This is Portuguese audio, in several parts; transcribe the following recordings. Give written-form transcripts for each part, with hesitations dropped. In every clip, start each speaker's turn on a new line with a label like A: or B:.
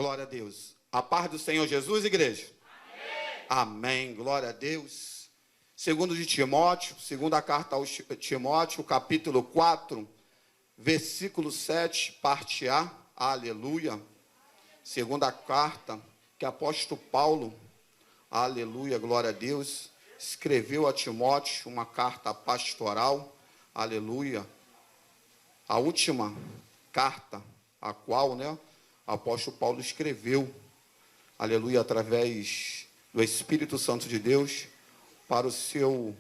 A: Glória a Deus. A paz do Senhor Jesus, igreja. Amém. Glória a Deus. Segundo de Timóteo, segunda carta aos Timóteo, capítulo 4, versículo 7, parte A. Aleluia. Segunda carta que apóstolo Paulo, aleluia, glória a Deus, escreveu a Timóteo, uma carta pastoral, aleluia. A última carta, a qual, o apóstolo Paulo escreveu, aleluia, através do Espírito Santo de Deus, para o seu,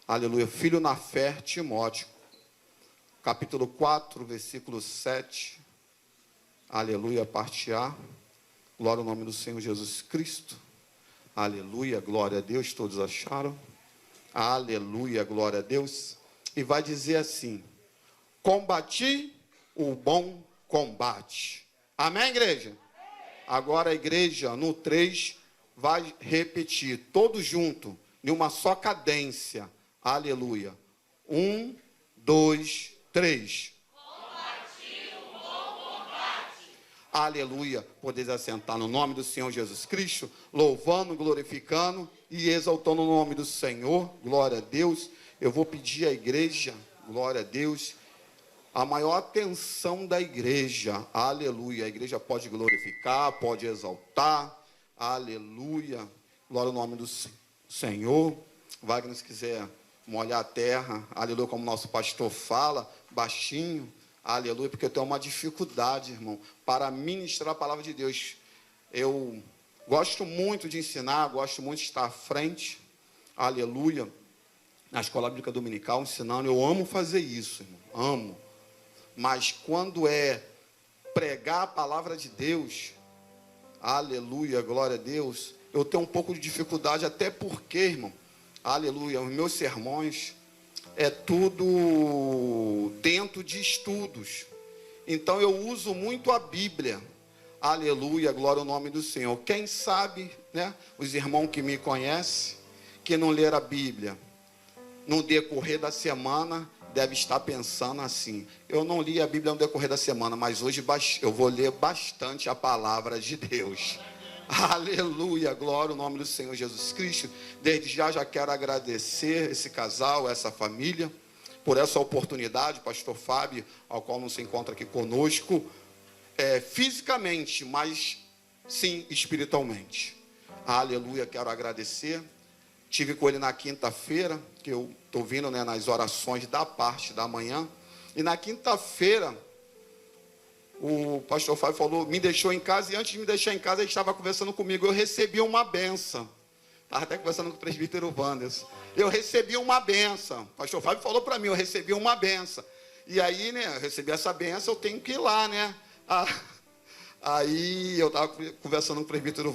A: aleluia, filho na fé, Timóteo. Capítulo 4, versículo 7, aleluia, parte A. Glória ao nome do Senhor Jesus Cristo. Aleluia, glória a Deus. Todos acharam? Aleluia, glória a Deus. E vai dizer assim: combati o bom combate. Amém, igreja? Agora a igreja, no 3, vai repetir, todos juntos, em uma só cadência. Aleluia. 1, 2, 3. Aleluia, podeis assentar no nome do Senhor Jesus Cristo, louvando, glorificando e exaltando o nome do Senhor, glória a Deus. Eu vou pedir à igreja, glória a Deus, a maior atenção da igreja, aleluia. A igreja pode glorificar, pode exaltar, aleluia, glória ao nome do Senhor. Wagner, se quiser molhar a terra, aleluia, como nosso pastor fala, baixinho. Aleluia, porque eu tenho uma dificuldade, irmão, para ministrar a palavra de Deus. Eu gosto muito de ensinar, gosto muito de estar à frente, aleluia, na escola bíblica dominical, ensinando. Eu amo fazer isso, irmão, amo. Mas quando é pregar a palavra de Deus, aleluia, glória a Deus, eu tenho um pouco de dificuldade, até porque, irmão, aleluia, os meus sermões é tudo dentro de estudos. Então eu uso muito a Bíblia. Aleluia, glória ao nome do Senhor. Quem sabe, os irmãos que me conhecem, que não leram a Bíblia, no decorrer da semana, deve estar pensando assim: eu não li a Bíblia no decorrer da semana, mas hoje eu vou ler bastante a palavra de Deus. Aleluia, glória ao nome do Senhor Jesus Cristo. Desde já quero agradecer esse casal, essa família, por essa oportunidade, pastor Fábio, ao qual não se encontra aqui conosco, fisicamente, mas sim espiritualmente. Aleluia, quero agradecer. Tive com ele na quinta-feira, que eu estou vindo nas orações da parte da manhã, e na quinta-feira o pastor Fábio falou, me deixou em casa, e antes de me deixar em casa, ele estava conversando comigo. Eu recebi uma bênção. Estava até conversando com o presbítero Wanderson. Eu recebi uma bênção. O pastor Fábio falou para mim, eu recebi uma bênção. E aí, eu recebi essa bênção, eu tenho que ir lá, Aí eu estava conversando com o presbítero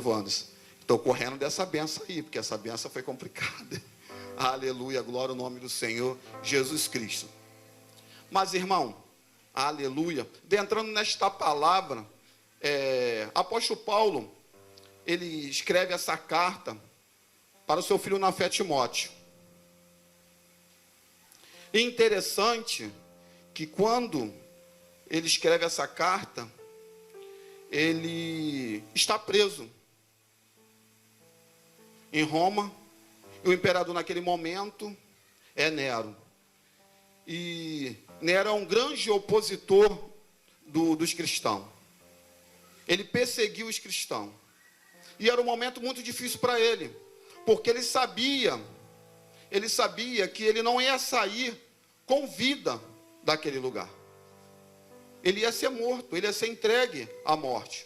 A: Wanderson. Estou correndo dessa bênção aí, porque essa bênção foi complicada. Aleluia, glória ao nome do Senhor Jesus Cristo. Mas, irmão, aleluia, entrando nesta palavra, apóstolo Paulo, ele escreve essa carta para o seu filho na fé, Timóteo. E interessante que quando ele escreve essa carta, ele está preso em Roma, e o imperador naquele momento é Nero. E Nero é um grande opositor dos cristãos. Ele perseguiu os cristãos. E era um momento muito difícil para ele, porque ele sabia que ele não ia sair com vida daquele lugar. Ele ia ser morto, ele ia ser entregue à morte.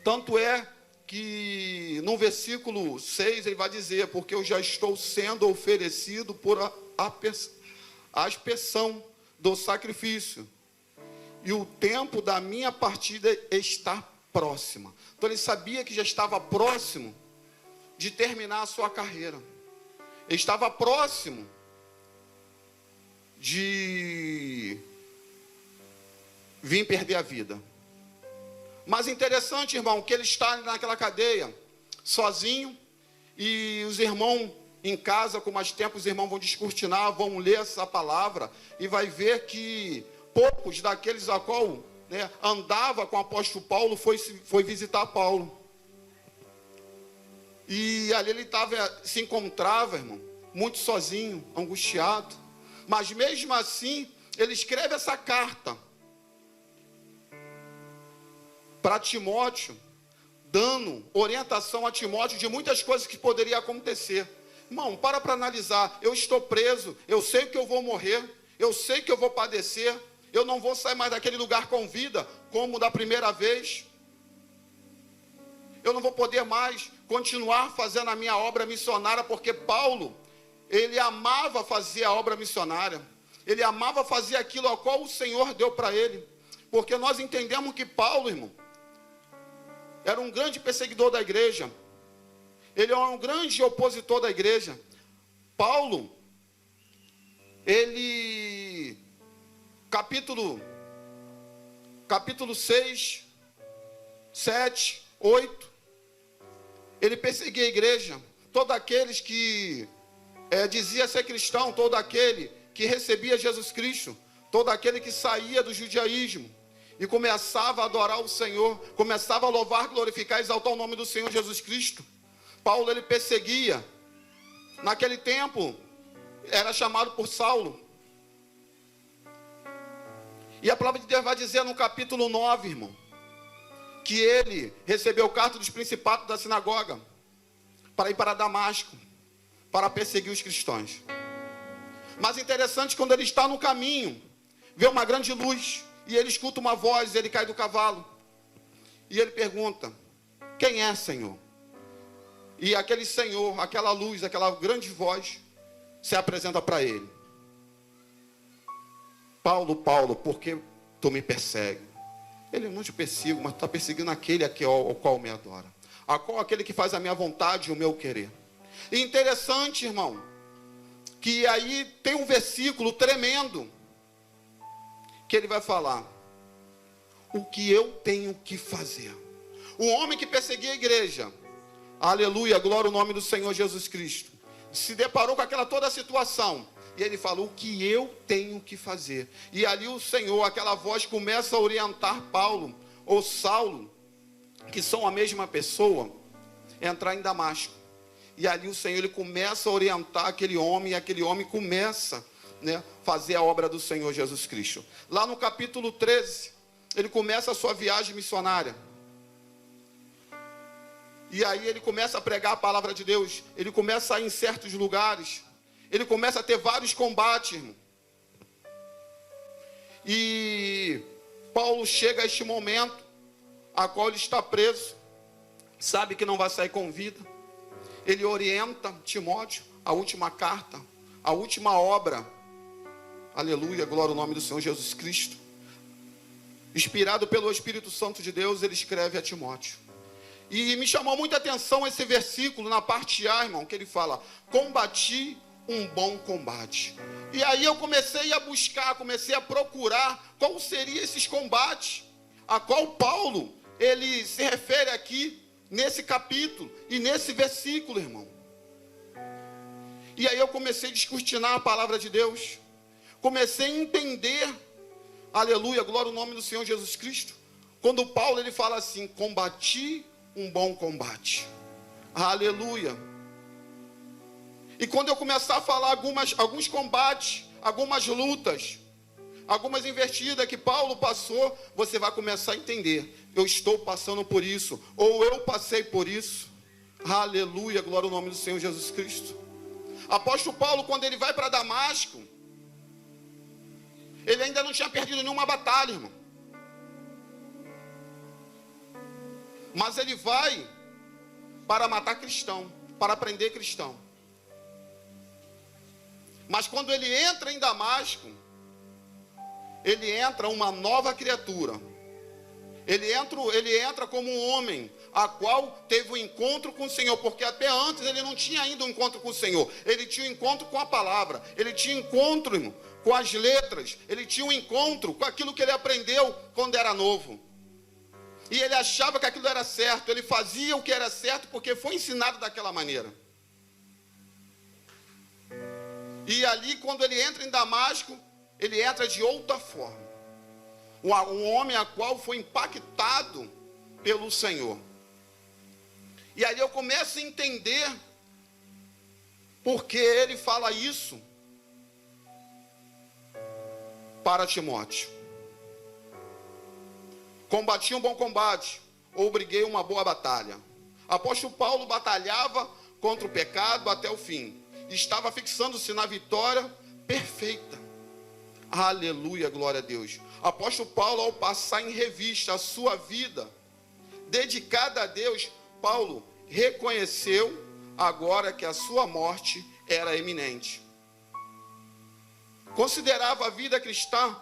A: Tanto é que no versículo 6 ele vai dizer: porque eu já estou sendo oferecido por a aspersão do sacrifício, e o tempo da minha partida está próxima. Então ele sabia que já estava próximo de terminar a sua carreira. Ele estava próximo de vir perder a vida. Mas interessante, irmão, que ele está naquela cadeia, sozinho, e os irmãos em casa, com mais tempo, os irmãos vão descortinar, vão ler essa palavra, e vai ver que poucos daqueles a qual né, andava com o apóstolo Paulo, foi visitar Paulo. E ali ele se encontrava, irmão, muito sozinho, angustiado. Mas mesmo assim, ele escreve essa carta para Timóteo, dando orientação a Timóteo de muitas coisas que poderiam acontecer. Irmão, para analisar. Eu estou preso, eu sei que eu vou morrer, eu sei que eu vou padecer, eu não vou sair mais daquele lugar com vida, como da primeira vez. Eu não vou poder mais continuar fazendo a minha obra missionária, porque Paulo, ele amava fazer a obra missionária. Ele amava fazer aquilo a qual o Senhor deu para ele. Porque nós entendemos que Paulo, irmão, era um grande perseguidor da igreja. Ele era um grande opositor da igreja. Paulo, ele, capítulo 6, 7, 8, ele perseguia a igreja. Todos aqueles que dizia ser cristão, todo aquele que recebia Jesus Cristo, todo aquele que saía do judaísmo e começava a adorar o Senhor, começava a louvar, glorificar, exaltar o nome do Senhor Jesus Cristo. Paulo, ele perseguia. Naquele tempo, era chamado por Saulo. E a palavra de Deus vai dizer no capítulo 9, irmão, que ele recebeu carta dos principados da sinagoga para ir para Damasco, para perseguir os cristãos. Mas interessante, quando ele está no caminho, vê uma grande luz, e ele escuta uma voz, ele cai do cavalo, e ele pergunta: quem é, Senhor? E aquele Senhor, aquela luz, aquela grande voz, se apresenta para ele: Paulo, Paulo, por que tu me persegue? Ele: não te persigo, mas tu está perseguindo aquele ao qual me adora, aquele que faz a minha vontade e o meu querer. E interessante, irmão, que aí tem um versículo tremendo, que ele vai falar: o que eu tenho que fazer. O homem que perseguia a igreja, aleluia, glória ao nome do Senhor Jesus Cristo, se deparou com aquela toda a situação, e ele falou: o que eu tenho que fazer. E ali o Senhor, aquela voz começa a orientar Paulo, ou Saulo, que são a mesma pessoa, a entrar em Damasco. E ali o Senhor, ele começa a orientar aquele homem, e aquele homem começa, né, fazer a obra do Senhor Jesus Cristo. Lá no capítulo 13, ele começa a sua viagem missionária. E aí ele começa a pregar a palavra de Deus. Ele começa a ir em certos lugares. Ele começa a ter vários combates, irmão. E Paulo chega a este momento, a qual ele está preso, sabe que não vai sair com vida. Ele orienta Timóteo, a última carta, a última obra, aleluia, glória ao nome do Senhor Jesus Cristo. Inspirado pelo Espírito Santo de Deus, ele escreve a Timóteo. E me chamou muita atenção esse versículo na parte A, irmão, que ele fala: combati um bom combate. E aí eu comecei a buscar, comecei a procurar qual seria esses combates, a qual Paulo, ele se refere aqui, nesse capítulo e nesse versículo, irmão. E aí eu comecei a descortinar a palavra de Deus, comecei a entender, aleluia, glória ao nome do Senhor Jesus Cristo, quando Paulo, ele fala assim: combati um bom combate, aleluia. E quando eu começar a falar alguns combates, algumas lutas, algumas investidas que Paulo passou, você vai começar a entender: eu estou passando por isso, ou eu passei por isso, aleluia, glória ao nome do Senhor Jesus Cristo. Apóstolo Paulo, quando ele vai para Damasco, ele ainda não tinha perdido nenhuma batalha, irmão. Mas ele vai para matar cristão, para prender cristão. Mas quando ele entra em Damasco, ele entra uma nova criatura. Ele entra como um homem, a qual teve um encontro com o Senhor, porque até antes ele não tinha ainda um encontro com o Senhor. Ele tinha um encontro com a palavra, ele tinha um encontro, irmão, com as letras, ele tinha um encontro com aquilo que ele aprendeu quando era novo. E ele achava que aquilo era certo, ele fazia o que era certo porque foi ensinado daquela maneira. E ali, quando ele entra em Damasco, ele entra de outra forma. um homem a qual foi impactado pelo Senhor. E aí eu começo a entender porque ele fala isso para Timóteo. Combati um bom combate, ou briguei uma boa batalha. Apóstolo Paulo batalhava contra o pecado até o fim. Estava fixando-se na vitória perfeita. Aleluia, glória a Deus. Apóstolo Paulo, ao passar em revista a sua vida dedicada a Deus, Paulo reconheceu agora que a sua morte era iminente. Considerava a vida cristã,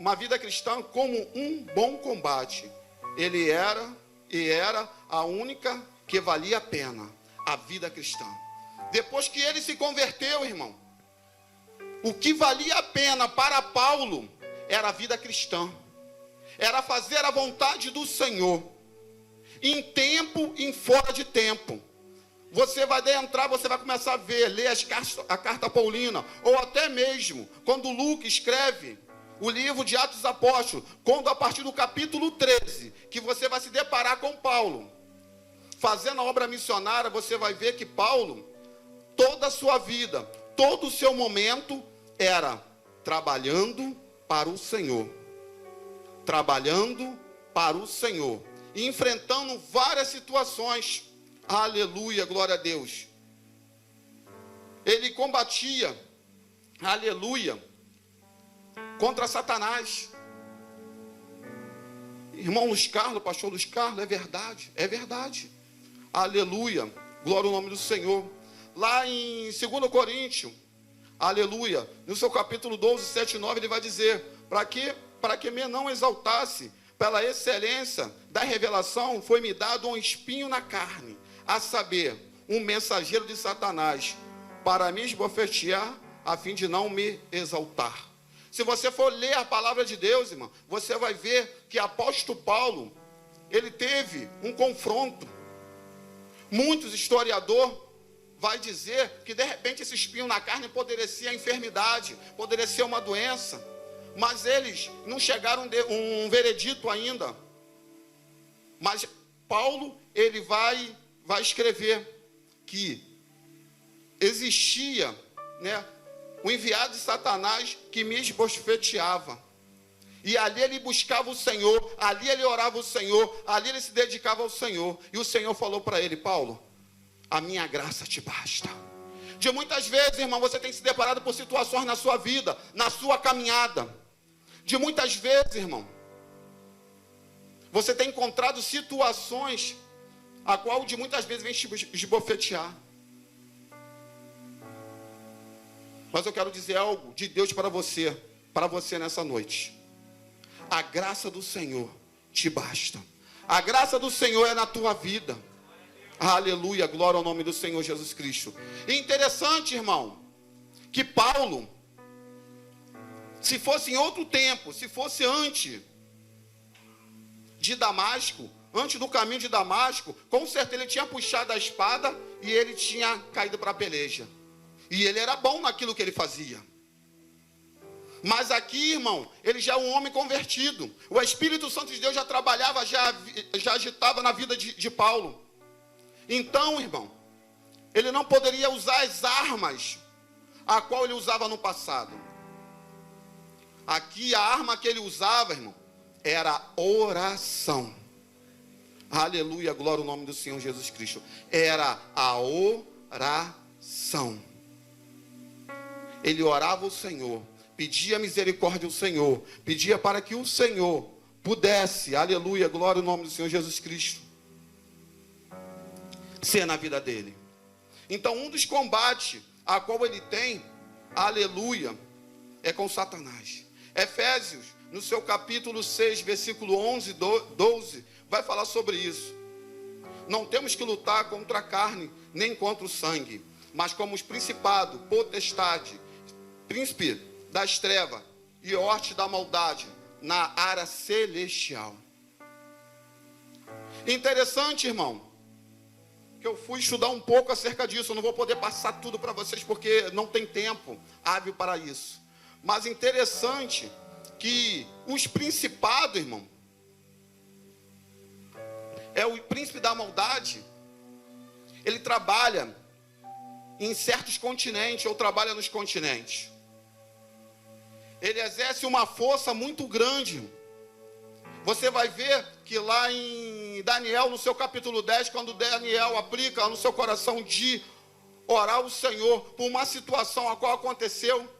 A: uma vida cristã, como um bom combate. Ele era a única que valia a pena, a vida cristã. Depois que ele se converteu, irmão, o que valia a pena para Paulo era a vida cristã. Era fazer a vontade do Senhor, em tempo e fora de tempo. Você vai entrar, você vai começar a ver, ler a carta paulina, ou até mesmo, quando Lucas escreve o livro de Atos dos Apóstolos, quando a partir do capítulo 13, que você vai se deparar com Paulo, fazendo a obra missionária, você vai ver que Paulo, toda a sua vida, todo o seu momento, era trabalhando para o Senhor. Trabalhando para o Senhor. E enfrentando várias situações. Aleluia, glória a Deus. Ele combatia, aleluia, contra Satanás. Irmão Luiz Carlos, pastor Luiz Carlos, é verdade, é verdade. Aleluia, glória ao nome do Senhor. Lá em 2 Coríntios, aleluia, no seu capítulo 12, 7 e 9, ele vai dizer, para que me não exaltasse, pela excelência da revelação, foi-me dado um espinho na carne, a saber, um mensageiro de Satanás, para me esbofetear, a fim de não me exaltar. Se você for ler a palavra de Deus, irmão, você vai ver que apóstolo Paulo, ele teve um confronto. Muitos historiadores vai dizer que de repente esse espinho na carne poderia ser a enfermidade, poderia ser uma doença, mas eles não chegaram a um veredito ainda. Mas Paulo, ele vai escrever que existia, né, o enviado de Satanás que me esbofeteava. E ali ele buscava o Senhor, ali ele orava o Senhor, ali ele se dedicava ao Senhor. E o Senhor falou para ele, Paulo, a minha graça te basta. De muitas vezes, irmão, você tem se deparado por situações na sua vida, na sua caminhada. De muitas vezes, irmão, você tem encontrado situações a qual de muitas vezes vem te esbofetear. Mas eu quero dizer algo de Deus para você nessa noite. A graça do Senhor te basta. A graça do Senhor é na tua vida. Aleluia, glória ao nome do Senhor Jesus Cristo. E interessante, irmão, que Paulo, se fosse em outro tempo, se fosse antes de Damasco, antes do caminho de Damasco, com certeza ele tinha puxado a espada e ele tinha caído para a peleja. E ele era bom naquilo que ele fazia. Mas aqui, irmão, ele já é um homem convertido. O Espírito Santo de Deus já trabalhava, já agitava na vida de Paulo. Então, irmão, ele não poderia usar as armas a qual ele usava no passado. Aqui a arma que ele usava, irmão, era oração. Aleluia, glória ao nome do Senhor Jesus Cristo. Era a oração. Ele orava ao Senhor, pedia misericórdia ao Senhor, pedia para que o Senhor pudesse, aleluia, glória ao nome do Senhor Jesus Cristo, ser na vida dele. Então, um dos combates a qual ele tem, aleluia, é com Satanás. Efésios, no seu capítulo 6, versículo 11 e 12, vai falar sobre isso. Não temos que lutar contra a carne, nem contra o sangue, mas como os principados, potestade, príncipe das trevas e horte da maldade na área celestial. Interessante, irmão, que eu fui estudar um pouco acerca disso. Eu não vou poder passar tudo para vocês porque não tem tempo hábil para isso. Mas interessante que os principados, irmão, o príncipe da maldade, ele trabalha em certos continentes, ou trabalha nos continentes. Ele exerce uma força muito grande. Você vai ver que lá em Daniel, no seu capítulo 10, quando Daniel aplica no seu coração de orar ao Senhor por uma situação a qual aconteceu,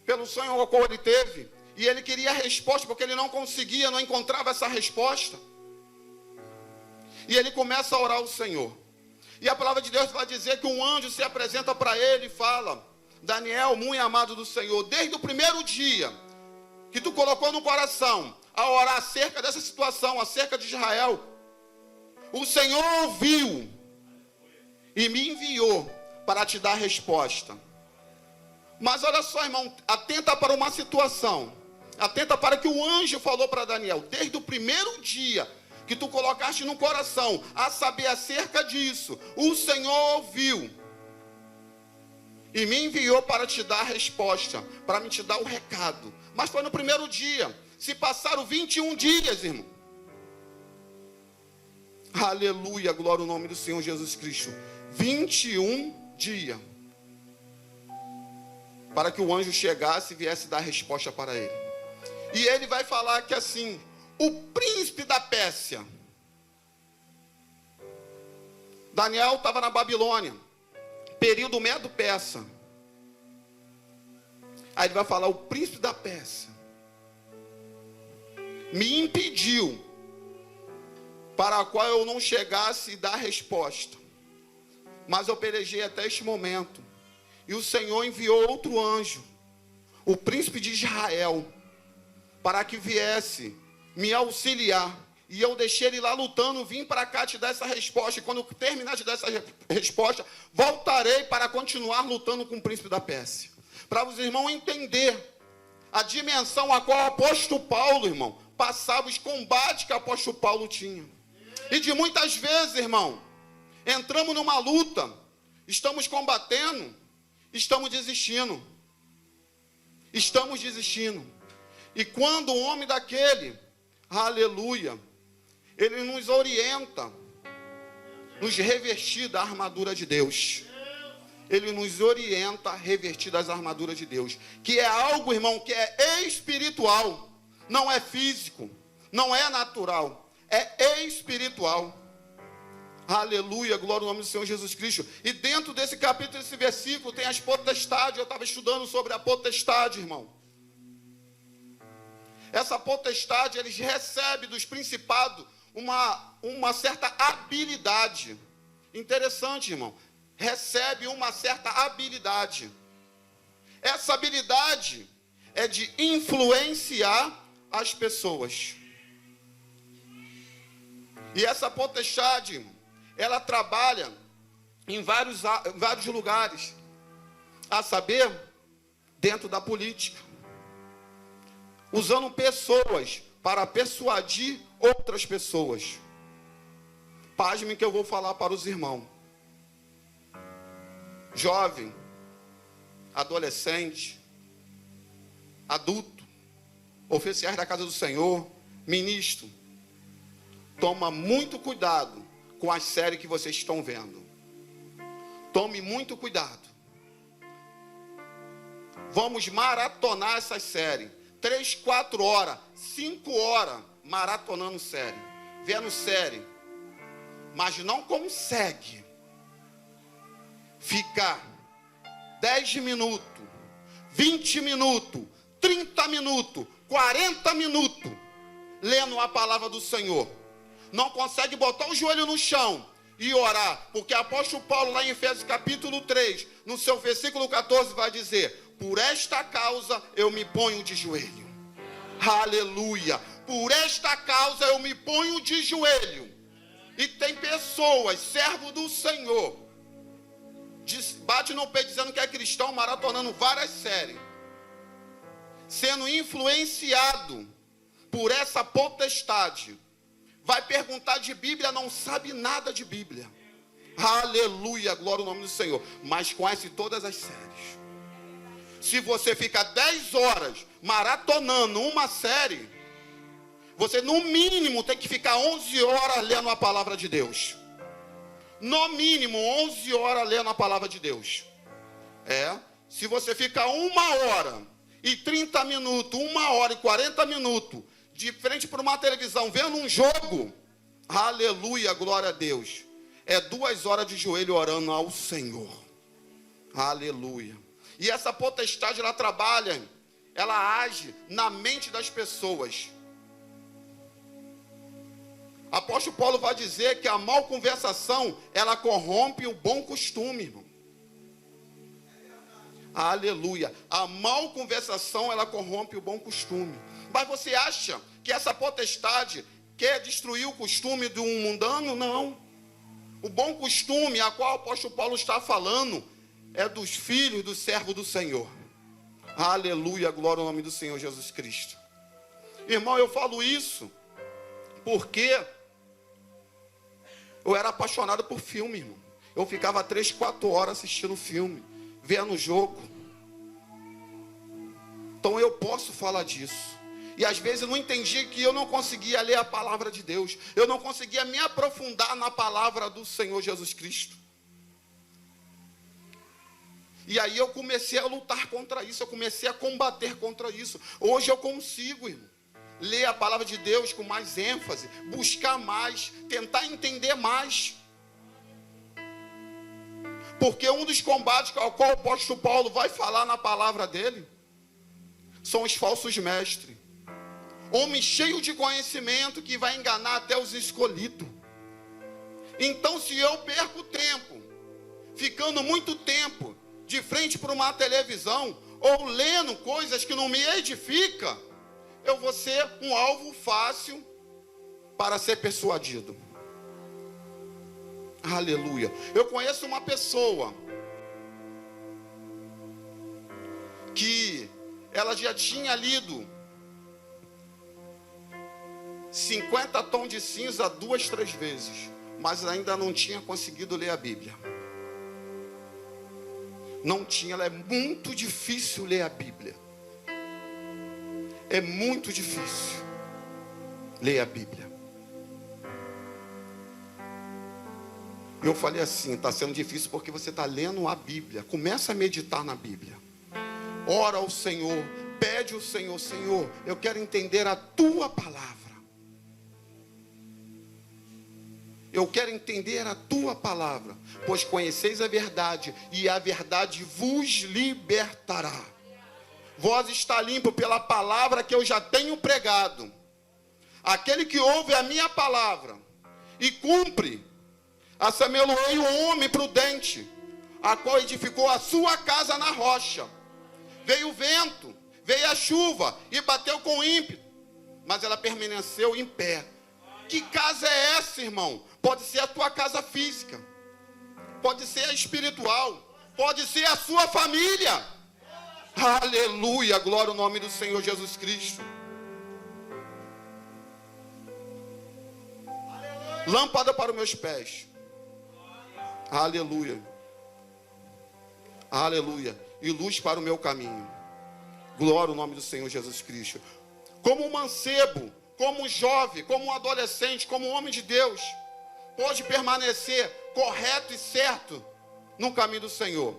A: pelo sonho ao qual ele teve, e ele queria a resposta, porque ele não conseguia, não encontrava essa resposta. E ele começa a orar ao Senhor. E a palavra de Deus vai dizer que um anjo se apresenta para ele e fala: Daniel, muito amado do Senhor, desde o primeiro dia que tu colocou no coração a orar acerca dessa situação, acerca de Israel, o Senhor ouviu e me enviou para te dar resposta. Mas olha só, irmão, atenta para uma situação, atenta para o que o anjo falou para Daniel, desde o primeiro dia que tu colocaste no coração a saber acerca disso, o Senhor ouviu e me enviou para te dar a resposta, para me te dar o recado. Mas foi no primeiro dia. Se passaram 21 dias, irmão. Aleluia, glória ao nome do Senhor Jesus Cristo. 21 dias. Para que o anjo chegasse e viesse dar a resposta para ele. E ele vai falar que assim, o príncipe da Pérsia. Daniel estava na Babilônia, período Medo-Persa. Aí ele vai falar: o príncipe da Pérsia me impediu para a qual eu não chegasse e dar resposta. Mas eu pelejei até este momento. E o Senhor enviou outro anjo, o príncipe de Israel, para que viesse me auxiliar. E eu deixei ele lá lutando, vim para cá te dar essa resposta. E quando eu terminar de dar essa resposta, voltarei para continuar lutando com o príncipe da Pérsia. Para os irmãos entender a dimensão a qual o apóstolo Paulo, irmão, passava, os combates que o apóstolo Paulo tinha. E de muitas vezes, irmão, entramos numa luta, estamos combatendo, estamos desistindo. Estamos desistindo. E quando o homem daquele, aleluia, ele nos orienta, nos revestir da armadura de Deus. Ele nos orienta a revestir das armaduras de Deus. Que é algo, irmão, que é espiritual. Não é físico. Não é natural. É espiritual. Aleluia, glória ao nome do Senhor Jesus Cristo. E dentro desse capítulo, desse versículo, tem as potestades. Eu estava estudando sobre a potestade, irmão. Essa potestade, eles recebem dos principados uma certa habilidade. Interessante, irmão. Recebe uma certa habilidade. Essa habilidade é de influenciar as pessoas. E essa potestade, irmão, ela trabalha em vários lugares. A saber, dentro da política. Usando pessoas para persuadir outras pessoas. Pasme que eu vou falar para os irmãos. Jovem, adolescente, adulto, oficiais da casa do Senhor, ministro, toma muito cuidado com as séries que vocês estão vendo. Tome muito cuidado. Vamos maratonar essas séries. 3, 4 horas, 5 horas, maratonando série. Vendo série. Mas não consegue ficar 10 minutos, 20 minutos, 30 minutos, 40 minutos, lendo a palavra do Senhor. Não consegue botar o joelho no chão e orar, porque o apóstolo Paulo, lá em Efésios capítulo 3, no seu versículo 14, vai dizer: por esta causa eu me ponho de joelho. Aleluia. Por esta causa eu me ponho de joelho. E tem pessoas, servo do Senhor, bate no peito dizendo que é cristão, maratonando várias séries, sendo influenciado por essa potestade. Vai perguntar de Bíblia, não sabe nada de Bíblia. Aleluia, glória ao nome do Senhor. Mas conhece todas as séries. Se você fica 10 horas maratonando uma série, você no mínimo tem que ficar 11 horas lendo a palavra de Deus. No mínimo 11 horas lendo a palavra de Deus. Se você ficar 1h30, 1h40 de frente para uma televisão vendo um jogo, aleluia, glória a Deus, é 2 horas de joelho orando ao Senhor. Aleluia. E essa potestade, ela trabalha, ela age na mente das pessoas. Apóstolo Paulo vai dizer que a mal conversação, ela corrompe o bom costume, irmão. Aleluia. A mal conversação, ela corrompe o bom costume. Mas você acha que essa potestade quer destruir o costume do mundano? Não. O bom costume a qual o apóstolo Paulo está falando é dos filhos do servo do Senhor. Aleluia, glória ao nome do Senhor Jesus Cristo. Irmão, eu falo isso porque eu era apaixonado por filme, irmão. Eu ficava 3, 4 horas assistindo filme, vendo o jogo. Então eu posso falar disso. E às vezes eu não entendia que eu não conseguia ler a palavra de Deus. Eu não conseguia me aprofundar na palavra do Senhor Jesus Cristo. E aí eu comecei a lutar contra isso. Eu comecei a combater contra isso. Hoje eu consigo, irmão, ler a palavra de Deus com mais ênfase, buscar mais, tentar entender mais. Porque um dos combates ao qual o apóstolo Paulo vai falar na palavra dele são os falsos mestres. Homem cheio de conhecimento que vai enganar até os escolhidos. Então, se eu perco tempo, ficando muito tempo de frente para uma televisão, ou lendo coisas que não me edificam, eu vou ser um alvo fácil para ser persuadido. Aleluia. Eu conheço uma pessoa que ela já tinha lido 50 tons de cinza 2, 3 vezes, mas ainda não tinha conseguido ler a Bíblia. Não tinha, ela é muito difícil ler a Bíblia. É muito difícil ler a Bíblia. Eu falei assim, está sendo difícil porque você está lendo a Bíblia. Começa a meditar na Bíblia. Ora ao Senhor, pede ao Senhor, Senhor, eu quero entender a tua palavra. Eu quero entender a tua palavra, pois conheceis a verdade, e a verdade vos libertará. Vós está limpo pela palavra que eu já tenho pregado. Aquele que ouve a minha palavra e cumpre, assemelhou-ei o homem prudente, a qual edificou a sua casa na rocha. Veio o vento, veio a chuva e bateu com ímpeto, mas ela permaneceu em pé. Que casa é essa, irmão? Pode ser a tua casa física, pode ser a espiritual, pode ser a sua família. Aleluia, glória ao nome do Senhor Jesus Cristo. Lâmpada para os meus pés. Aleluia. Aleluia. E luz para o meu caminho. Glória ao nome do Senhor Jesus Cristo. Como um mancebo, como um jovem, como um adolescente, como um homem de Deus, pode permanecer correto e certo no caminho do Senhor,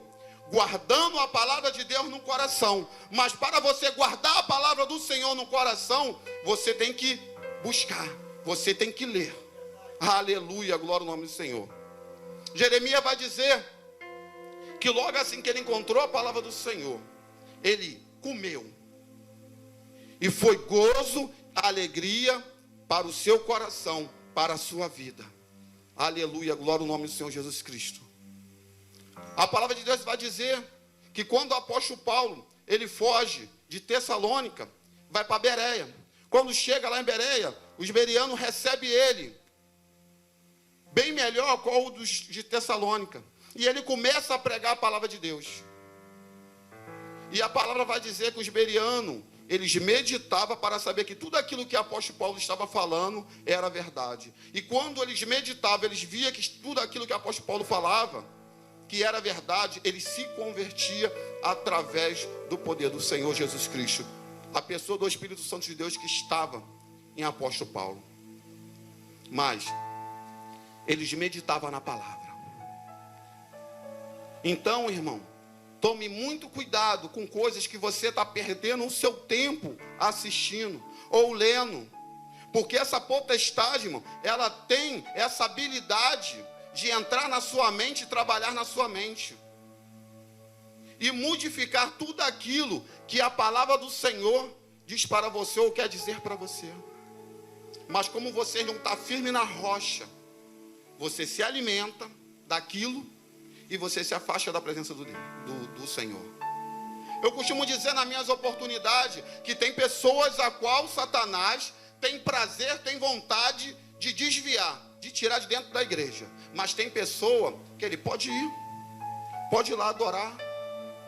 A: guardando a palavra de Deus no coração. Mas para você guardar a palavra do Senhor no coração, você tem que buscar, você tem que ler. Aleluia, glória ao nome do Senhor. Jeremias vai dizer que logo assim que ele encontrou a palavra do Senhor, ele comeu. E foi gozo, alegria para o seu coração, para a sua vida. Aleluia, glória ao nome do Senhor Jesus Cristo. A palavra de Deus vai dizer que quando o apóstolo Paulo, ele foge de Tessalônica, vai para Bereia. Quando chega lá em Bereia, os bereanos recebem ele, bem melhor que o dos de Tessalônica. E ele começa a pregar a palavra de Deus. E a palavra vai dizer que os bereanos, eles meditavam para saber que tudo aquilo que o apóstolo Paulo estava falando era verdade. E quando eles meditavam, eles viam que tudo aquilo que o apóstolo Paulo falava que era verdade, ele se convertia através do poder do Senhor Jesus Cristo. A pessoa do Espírito Santo de Deus que estava em apóstolo Paulo. Mas eles meditavam na palavra. Então, irmão, tome muito cuidado com coisas que você está perdendo o seu tempo assistindo ou lendo. Porque essa potestade, irmão, ela tem essa habilidade de entrar na sua mente e trabalhar na sua mente. E modificar tudo aquilo que a palavra do Senhor diz para você ou quer dizer para você. Mas como você não está firme na rocha, você se alimenta daquilo e você se afasta da presença do Senhor. Eu costumo dizer nas minhas oportunidades que tem pessoas a qual Satanás tem prazer, tem vontade de desviar, de tirar de dentro da igreja. Mas tem pessoa que ele pode ir lá adorar,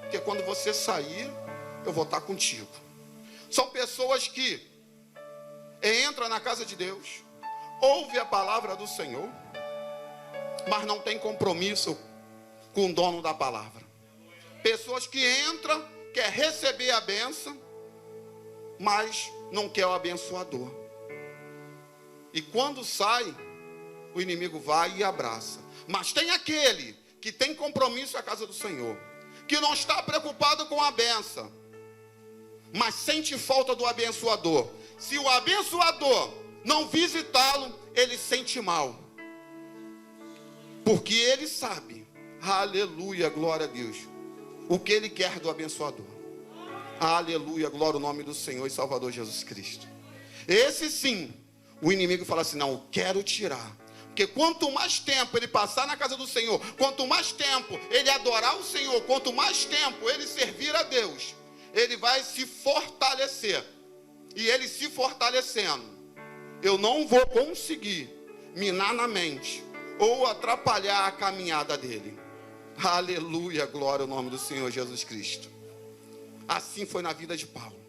A: porque quando você sair, eu vou estar contigo. São pessoas que entram na casa de Deus, ouvem a palavra do Senhor, mas não tem compromisso com o dono da palavra. Pessoas que entram, quer receber a bênção, mas não quer o abençoador. E quando sai, o inimigo vai e abraça. Mas tem aquele que tem compromisso com a casa do Senhor, que não está preocupado com a bênção, mas sente falta do abençoador. Se o abençoador não visitá-lo, ele sente mal. Porque ele sabe, aleluia, glória a Deus, o que ele quer do abençoador. Aleluia, glória ao nome do Senhor e Salvador Jesus Cristo. Esse sim, o inimigo fala assim, não, eu quero tirar. Porque quanto mais tempo ele passar na casa do Senhor, quanto mais tempo ele adorar o Senhor, quanto mais tempo ele servir a Deus, ele vai se fortalecer. E ele se fortalecendo, eu não vou conseguir minar na mente ou atrapalhar a caminhada dele. Aleluia, glória ao nome do Senhor Jesus Cristo. Assim foi na vida de Paulo.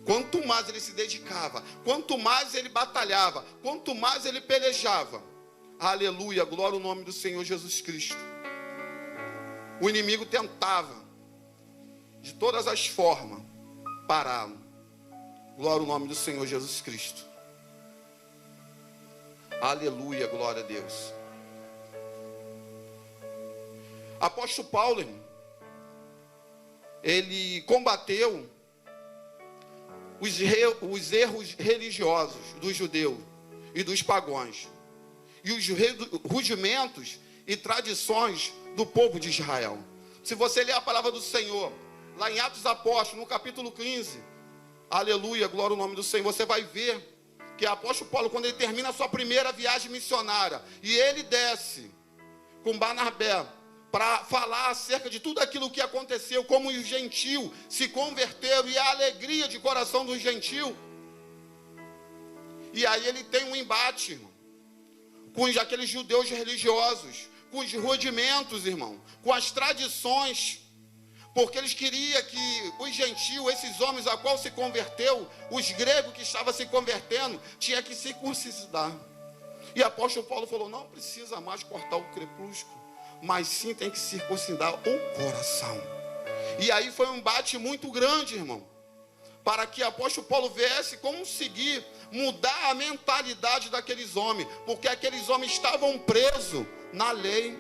A: Quanto mais ele se dedicava, quanto mais ele batalhava, quanto mais ele pelejava, aleluia, glória ao nome do Senhor Jesus Cristo. O inimigo tentava, de todas as formas, pará-lo. Glória ao nome do Senhor Jesus Cristo. Aleluia, glória a Deus. Apóstolo Paulo, irmão, ele combateu os erros religiosos dos judeus e dos pagãos, e os rudimentos e tradições do povo de Israel. Se você ler a palavra do Senhor, lá em Atos Apóstolos, no capítulo 15, aleluia, glória ao nome do Senhor, você vai ver que o apóstolo Paulo, quando ele termina a sua primeira viagem missionária, e ele desce com Barnabé para falar acerca de tudo aquilo que aconteceu, como os gentios se converteram e a alegria de coração dos gentios. E aí ele tem um embate, irmão, com aqueles judeus religiosos, com os rudimentos, irmão, com as tradições, porque eles queriam que os gentios, esses homens a qual se converteu, os gregos que estavam se convertendo, tinha que circuncidar. E o apóstolo Paulo falou, não precisa mais cortar o crepúsculo, mas sim tem que circuncidar o coração. E aí foi um embate muito grande, irmão, para que o apóstolo Paulo viesse conseguir mudar a mentalidade daqueles homens, porque aqueles homens estavam presos na lei.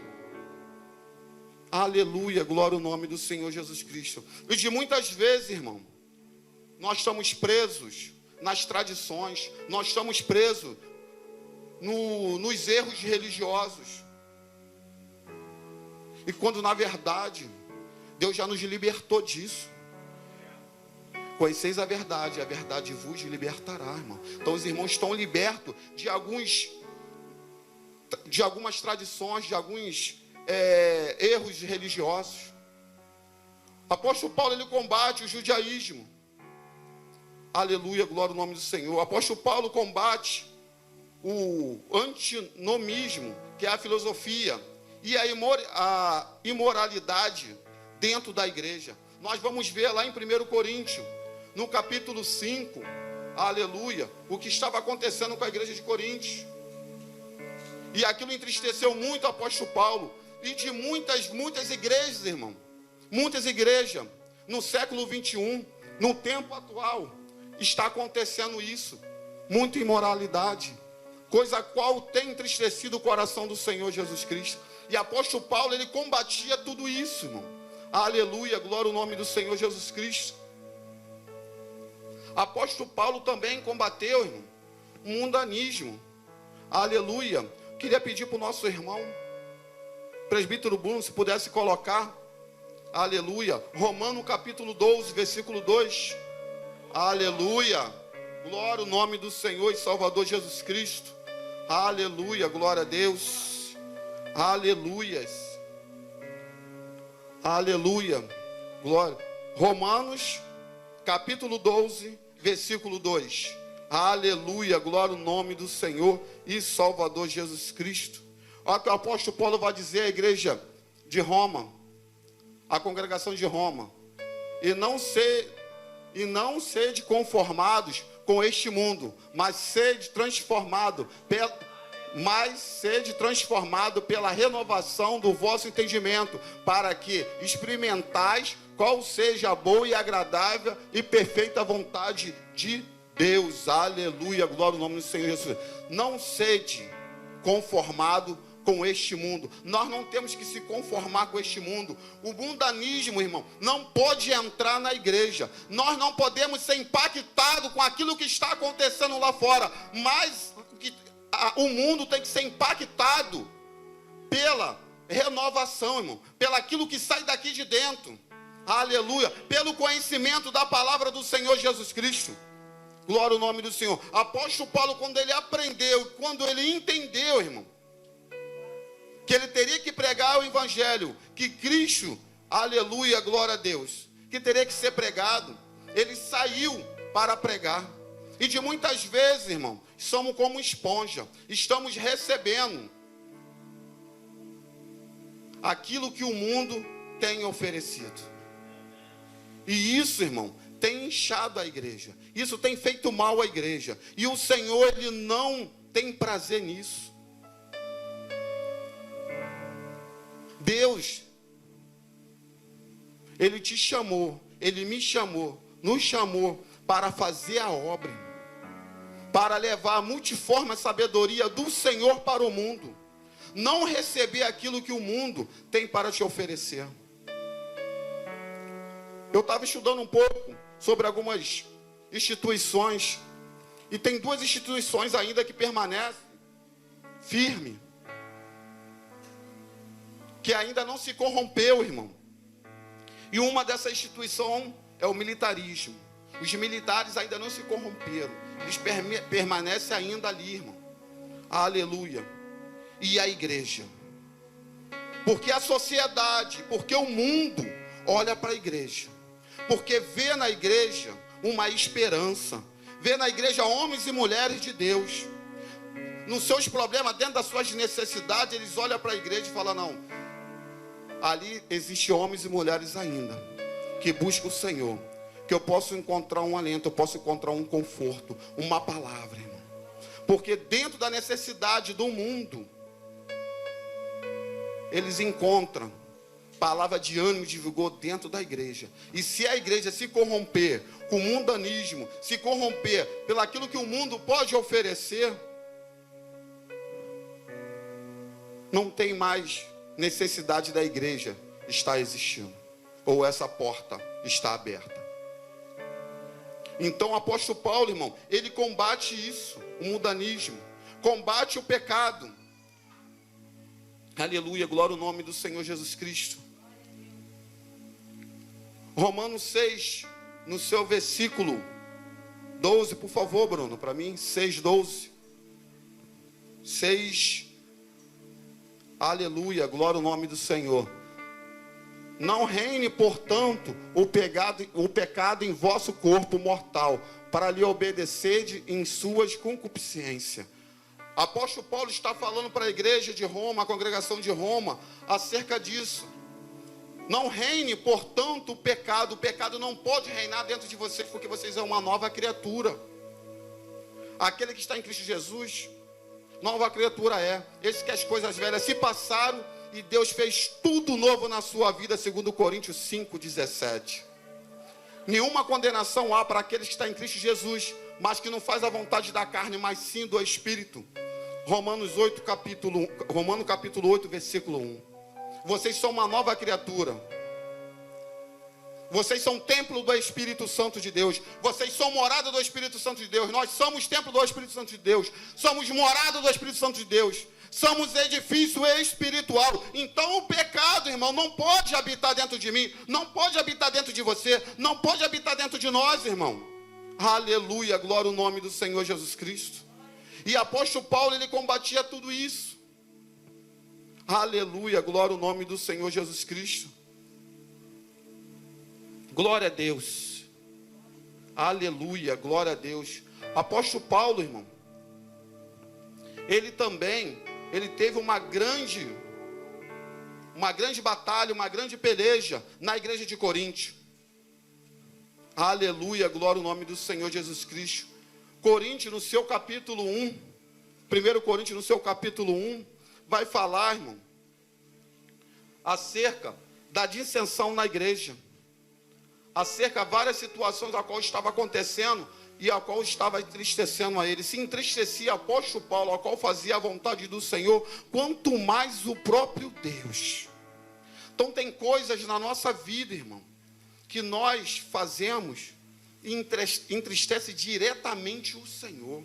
A: Aleluia, glória ao nome do Senhor Jesus Cristo. E de muitas vezes, irmão, nós estamos presos nas tradições, nós estamos presos nos erros religiosos. E quando na verdade, Deus já nos libertou disso. Conheceis a verdade vos libertará, irmão. Então os irmãos estão libertos de algumas tradições, de alguns erros religiosos. O apóstolo Paulo, ele combate o judaísmo. Aleluia, glória ao nome do Senhor. O apóstolo Paulo combate o antinomismo, que é a filosofia, e a imoralidade dentro da igreja. Nós vamos ver lá em 1 Coríntios, no capítulo 5, aleluia, o que estava acontecendo com a igreja de Coríntios. E aquilo entristeceu muito o apóstolo Paulo. e de muitas igrejas, irmão. Muitas igrejas, no século 21, no tempo atual, está acontecendo isso. Muita imoralidade, coisa a qual tem entristecido o coração do Senhor Jesus Cristo. E apóstolo Paulo, ele combatia tudo isso, irmão. Aleluia, glória ao nome do Senhor Jesus Cristo. Apóstolo Paulo também combateu, irmão, o mundanismo. Aleluia. Queria pedir para o nosso irmão, presbítero Bruno, se pudesse colocar, aleluia, Romanos capítulo 12, versículo 2. Aleluia. Glória ao nome do Senhor e Salvador Jesus Cristo. Aleluia, glória a Deus. Aleluias. Aleluia. Glória. Romanos capítulo 12, versículo 2. Aleluia, glória ao nome do Senhor e Salvador Jesus Cristo. Olha o que o apóstolo Paulo vai dizer à igreja de Roma, a congregação de Roma. E não sede conformados com este mundo, mas sede transformado pela renovação do vosso entendimento, para que experimentais qual seja a boa e agradável e perfeita vontade de Deus. Aleluia, glória ao nome do Senhor Jesus. Não sede conformado com este mundo. Nós não temos que se conformar com este mundo. O mundanismo, irmão, não pode entrar na igreja. Nós não podemos ser impactados com aquilo que está acontecendo lá fora, mas o mundo tem que ser impactado pela renovação, irmão, pelo aquilo que sai daqui de dentro. Aleluia, pelo conhecimento da palavra do Senhor Jesus Cristo. Glória ao nome do Senhor. Apóstolo Paulo, quando ele aprendeu, quando ele entendeu, irmão, que ele teria que pregar o evangelho, que Cristo, aleluia, glória a Deus, que teria que ser pregado, ele saiu para pregar. E de muitas vezes, irmão, somos como esponja, estamos recebendo aquilo que o mundo tem oferecido. E isso, irmão, tem inchado a igreja. Isso tem feito mal à igreja. E o Senhor, ele não tem prazer nisso. Deus, ele te chamou, ele me chamou, nos chamou para fazer a obra, para levar a multiforme sabedoria do Senhor para o mundo. Não receber aquilo que o mundo tem para te oferecer. Eu estava estudando um pouco sobre algumas instituições, e tem duas instituições ainda que permanecem firme, que ainda não se corrompeu, irmão. E uma dessas instituições é o militarismo. Os militares ainda não se corromperam, eles permanecem ainda ali, irmão. Aleluia. E a igreja, porque a sociedade, porque o mundo olha para a igreja, porque vê na igreja uma esperança, vê na igreja homens e mulheres de Deus, nos seus problemas, dentro das suas necessidades, eles olham para a igreja e falam, não, ali existem homens e mulheres ainda, que buscam o Senhor, que eu posso encontrar um alento, eu posso encontrar um conforto, uma palavra, irmão. Porque dentro da necessidade do mundo, eles encontram palavra de ânimo e de vigor dentro da igreja. E se a igreja se corromper com o mundanismo, se corromper pelo aquilo que o mundo pode oferecer, não tem mais necessidade da igreja estar existindo, ou essa porta está aberta. Então o apóstolo Paulo, irmão, ele combate isso, o mundanismo, combate o pecado. Aleluia, glória ao nome do Senhor Jesus Cristo. Romanos 6, no seu versículo 12, por favor, Bruno, para mim, 6:12. 6, aleluia, glória ao nome do Senhor. Não reine, portanto, o pecado em vosso corpo mortal, para lhe obedecer em suas concupiscências. Apóstolo Paulo está falando para a igreja de Roma, a congregação de Roma, acerca disso. Não reine, portanto, o pecado não pode reinar dentro de vocês, porque vocês são uma nova criatura. Aquele que está em Cristo Jesus, nova criatura é. Esse que as coisas velhas se passaram e Deus fez tudo novo na sua vida, segundo Coríntios 5:17. Nenhuma condenação há para aqueles que estão em Cristo Jesus, mas que não faz a vontade da carne, mas sim do Espírito. Romanos capítulo 8, versículo 1. Vocês são uma nova criatura. Vocês são templo do Espírito Santo de Deus. Vocês são morada do Espírito Santo de Deus. Nós somos templo do Espírito Santo de Deus. Somos morada do Espírito Santo de Deus. Somos edifício espiritual. Então o pecado, irmão, não pode habitar dentro de mim. Não pode habitar dentro de você. Não pode habitar dentro de nós, irmão. Aleluia, glória ao nome do Senhor Jesus Cristo. E apóstolo Paulo, ele combatia tudo isso. Aleluia, glória ao nome do Senhor Jesus Cristo. Glória a Deus. Aleluia, glória a Deus. Apóstolo Paulo, irmão, ele teve uma grande batalha, uma grande peleja na igreja de Corinto. Aleluia, glória ao nome do Senhor Jesus Cristo. Coríntios, no seu capítulo 1, 1 Coríntios, no seu capítulo 1, vai falar, irmão, acerca da dissensão na igreja, acerca de várias situações a qual estava acontecendo e a qual estava entristecendo a ele. Se entristecia apóstolo Paulo, a qual fazia a vontade do Senhor, quanto mais o próprio Deus. Então tem coisas na nossa vida, irmão, que nós fazemos e entristece diretamente o Senhor.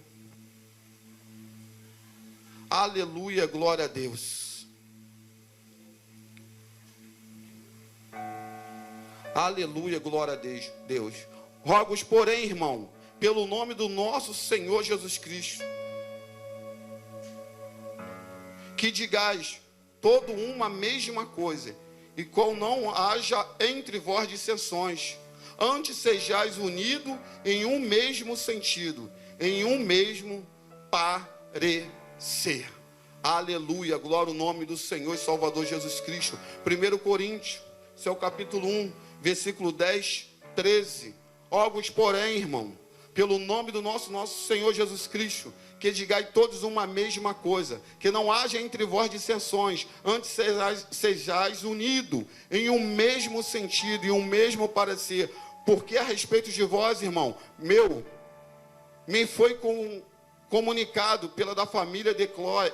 A: Aleluia, glória a Deus. Aleluia, glória a Deus. Rogo-vos, porém, irmão, pelo nome do nosso Senhor Jesus Cristo, que digais todo uma mesma coisa, e qual não haja entre vós dissensões, antes sejais unidos em um mesmo sentido, em um mesmo parecer. Aleluia, glória ao nome do Senhor e Salvador Jesus Cristo. 1 Coríntios, seu capítulo 1, versículo 10, 13. Rogo-vos, porém, irmão, pelo nome do nosso Senhor Jesus Cristo, que digai todos uma mesma coisa, que não haja entre vós dissensões, antes sejais unidos em um mesmo sentido e um mesmo parecer. Porque a respeito de vós, irmão, me foi comunicado pela da família de Clói,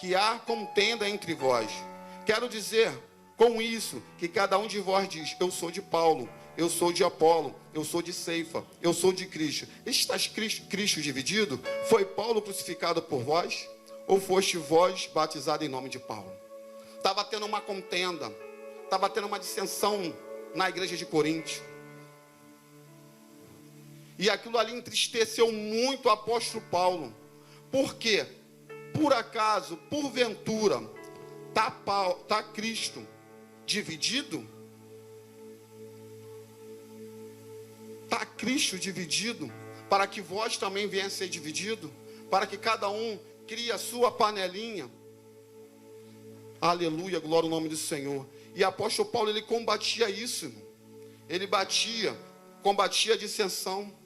A: que há contenda entre vós. Quero dizer com isso que cada um de vós diz: eu sou de Paulo, eu sou de Apolo, eu sou de Ceifa, eu sou de Cristo. Estás Cristo dividido? Foi Paulo crucificado por vós? Ou foste vós batizado em nome de Paulo? Estava tendo uma contenda, estava tendo uma dissensão na igreja de Corinto. E aquilo ali entristeceu muito o apóstolo Paulo. Por quê? Por acaso, porventura, está Cristo dividido? Está Cristo dividido? Para que vós também venha a ser dividido? Para que cada um crie a sua panelinha? Aleluia, glória ao nome do Senhor. E apóstolo Paulo, ele combatia isso, irmão. Ele combatia a dissensão.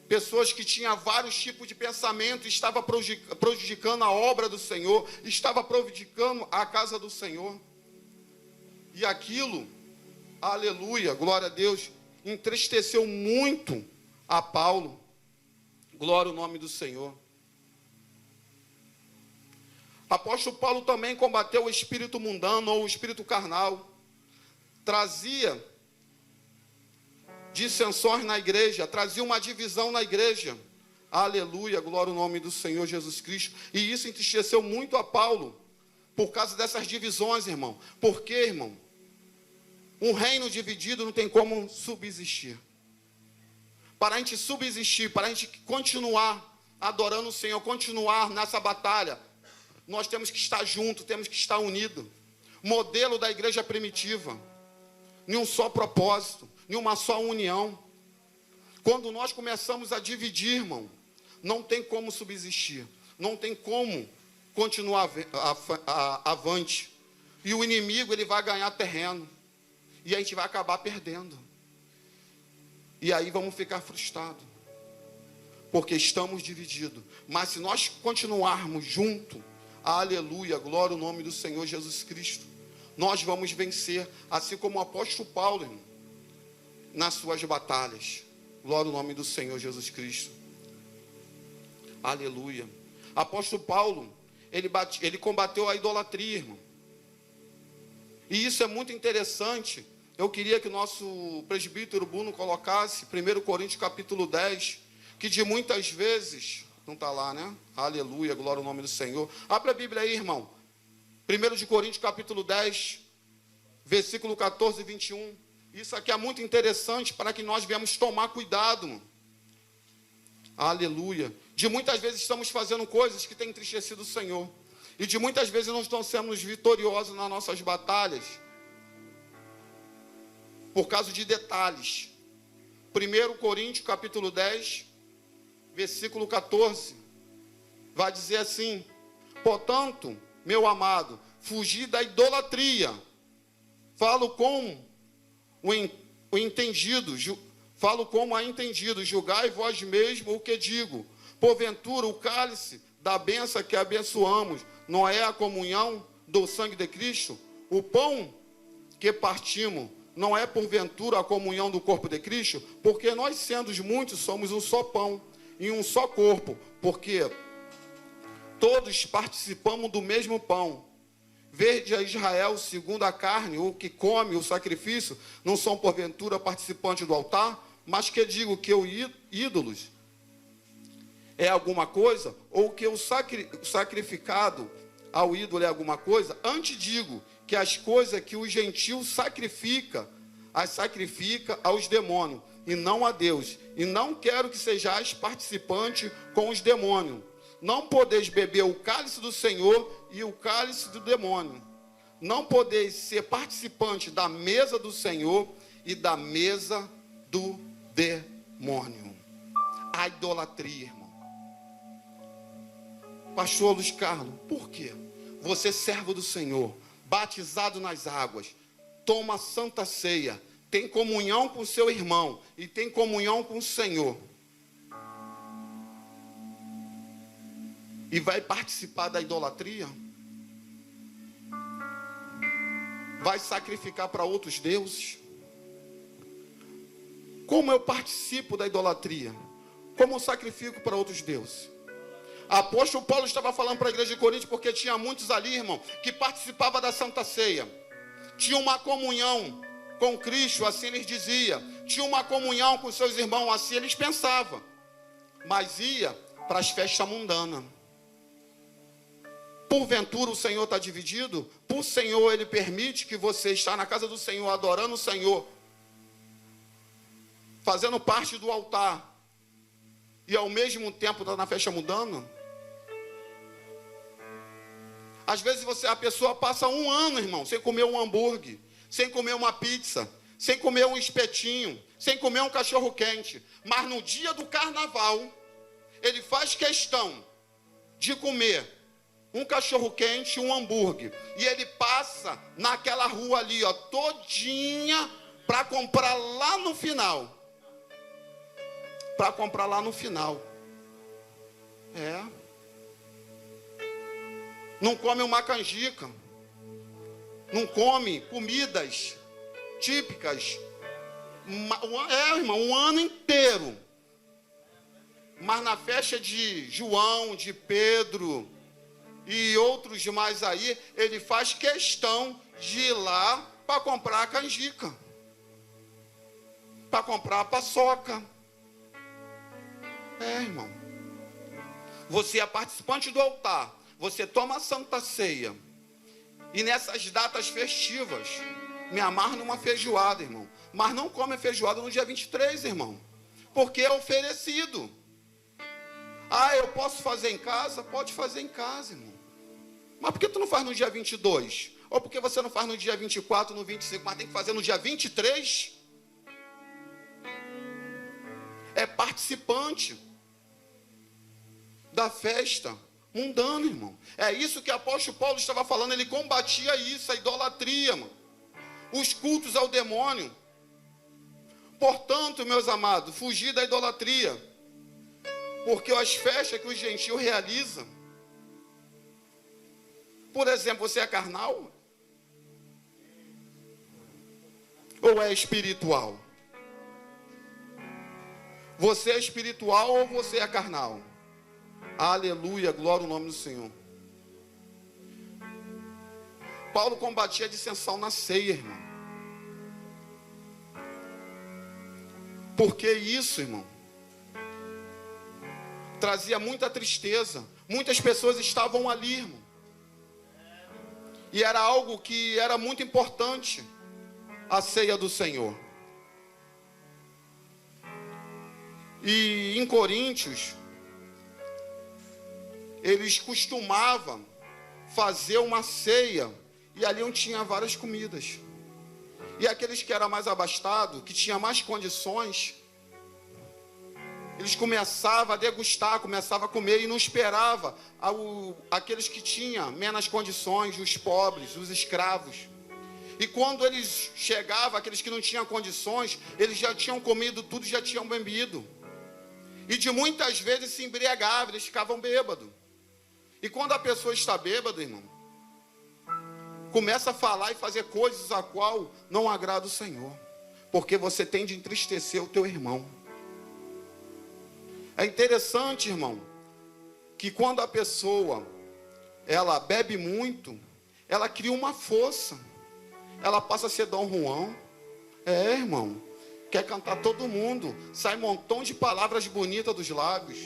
A: Pessoas que tinham vários tipos de pensamento, estava prejudicando a obra do Senhor, estava prejudicando a casa do Senhor. E aquilo, aleluia, glória a Deus, entristeceu muito a Paulo. Glória ao nome do Senhor. Apóstolo Paulo também combateu o espírito mundano ou o espírito carnal. Trazia dissensões na igreja, trazia uma divisão na igreja. Aleluia, glória ao nome do Senhor Jesus Cristo. E isso entristeceu muito a Paulo, por causa dessas divisões, irmão. Porque, irmão, um reino dividido não tem como subsistir. Para a gente subsistir, para a gente continuar adorando o Senhor, continuar nessa batalha, nós temos que estar juntos, temos que estar unidos. Modelo da igreja primitiva, em um só propósito, em uma só união. Quando nós começamos a dividir, irmão, não tem como subsistir, não tem como continuar avante. E o inimigo, ele vai ganhar terreno, e a gente vai acabar perdendo. E aí vamos ficar frustrados, porque estamos divididos. Mas se nós continuarmos juntos, Aleluia, glória ao nome do Senhor Jesus Cristo. Nós vamos vencer, assim como o apóstolo Paulo, irmão, nas suas batalhas. Glória ao nome do Senhor Jesus Cristo. Aleluia. Apóstolo Paulo, ele combateu a idolatria, irmão. E isso é muito interessante. Eu queria que o nosso presbítero Bruno colocasse 1 Coríntios capítulo 10, que de muitas vezes, não está lá, né? Aleluia, glória ao nome do Senhor. Abra a Bíblia aí, irmão. 1 Coríntios capítulo 10, versículo 14 e 21. Isso aqui é muito interessante para que nós venhamos tomar cuidado, irmão. Aleluia. De muitas vezes estamos fazendo coisas que têm entristecido o Senhor. E de muitas vezes não estamos sendo vitoriosos nas nossas batalhas. Por causa de detalhes. 1 Coríntios capítulo 10, versículo 14. Vai dizer assim: portanto, meu amado, fugi da idolatria. Falo como o entendido, falo como a entendido, julgai vós mesmo o que digo. Porventura, o cálice da bênção que abençoamos não é a comunhão do sangue de Cristo? O pão que partimos não é porventura a comunhão do corpo de Cristo? Porque nós, sendo muitos, somos um só pão e um só corpo, porque todos participamos do mesmo pão. Vede a Israel segundo a carne, o que come o sacrifício, não são porventura participantes do altar? Mas que digo que os ídolos é alguma coisa, ou que o sacrificado ao ídolo é alguma coisa? Antes digo que as coisas que o gentil sacrifica, as sacrifica aos demônios, e não a Deus. E não quero que sejais participante com os demônios. Não podeis beber o cálice do Senhor e o cálice do demônio. Não podeis ser participante da mesa do Senhor e da mesa do demônio. A idolatria, irmão. Pastor Luiz Carlos, por quê? Você, servo do Senhor, batizado nas águas, toma a santa ceia, tem comunhão com seu irmão e tem comunhão com o Senhor. E vai participar da idolatria? Vai sacrificar para outros deuses? Como eu participo da idolatria? Como eu sacrifico para outros deuses? Apóstolo Paulo estava falando para a igreja de Corinto, porque tinha muitos ali, irmão, que participavam da Santa Ceia. Tinha uma comunhão com Cristo, assim eles diziam. Tinha uma comunhão com seus irmãos, assim eles pensavam. Mas ia para as festas mundanas. Porventura o Senhor está dividido? Por Senhor, Ele permite que você está na casa do Senhor, adorando o Senhor, fazendo parte do altar, e ao mesmo tempo está na festa mundana? Às vezes a pessoa passa um ano, irmão, sem comer um hambúrguer, sem comer uma pizza, sem comer um espetinho, sem comer um cachorro quente. Mas no dia do carnaval, ele faz questão de comer um cachorro quente, um hambúrguer. E ele passa naquela rua ali, ó, todinha, para comprar lá no final. Para comprar lá no final. Não come uma canjica. Não come comidas típicas. Irmão, um ano inteiro. Mas na festa de João, de Pedro e outros demais aí, ele faz questão de ir lá para comprar a canjica, para comprar a paçoca. Irmão, você é participante do altar, você toma a Santa Ceia, e nessas datas festivas, me amarra numa feijoada, irmão, mas não come a feijoada no dia 23, irmão, porque é oferecido. Eu posso fazer em casa? Pode fazer em casa, irmão. Mas por que tu não faz no dia 22? Ou por que você não faz no dia 24, no 25, mas tem que fazer no dia 23? É participante da festa mundana, irmão. É isso que o apóstolo Paulo estava falando. Ele combatia isso, a idolatria, mano. Os cultos ao demônio. Portanto, meus amados, fugir da idolatria. Porque as festas que os gentios realizam Por exemplo, você é carnal? Ou é espiritual? Você é espiritual ou você é carnal? Aleluia, glória ao nome do Senhor. Paulo combatia a dissensão na ceia, irmão. Porque isso, irmão, trazia muita tristeza. Muitas pessoas estavam ali, irmão. E era algo que era muito importante, a ceia do Senhor. E em Coríntios, eles costumavam fazer uma ceia, e ali onde tinha várias comidas. E aqueles que eram mais abastados, que tinham mais condições, eles começavam a degustar, começavam a comer e não esperavam aqueles que tinham menos condições, os pobres, os escravos. E quando eles chegavam, aqueles que não tinham condições, eles já tinham comido tudo, já tinham bebido. E de muitas vezes se embriagavam, eles ficavam bêbados. E quando a pessoa está bêbada, irmão, começa a falar e fazer coisas a qual não agrada o Senhor. Porque você tem de entristecer o teu irmão. É interessante, irmão, que quando a pessoa, ela bebe muito, ela cria uma força. Ela passa a ser Dom Juan. É, irmão. Quer cantar todo mundo. Sai um montão de palavras bonitas dos lábios.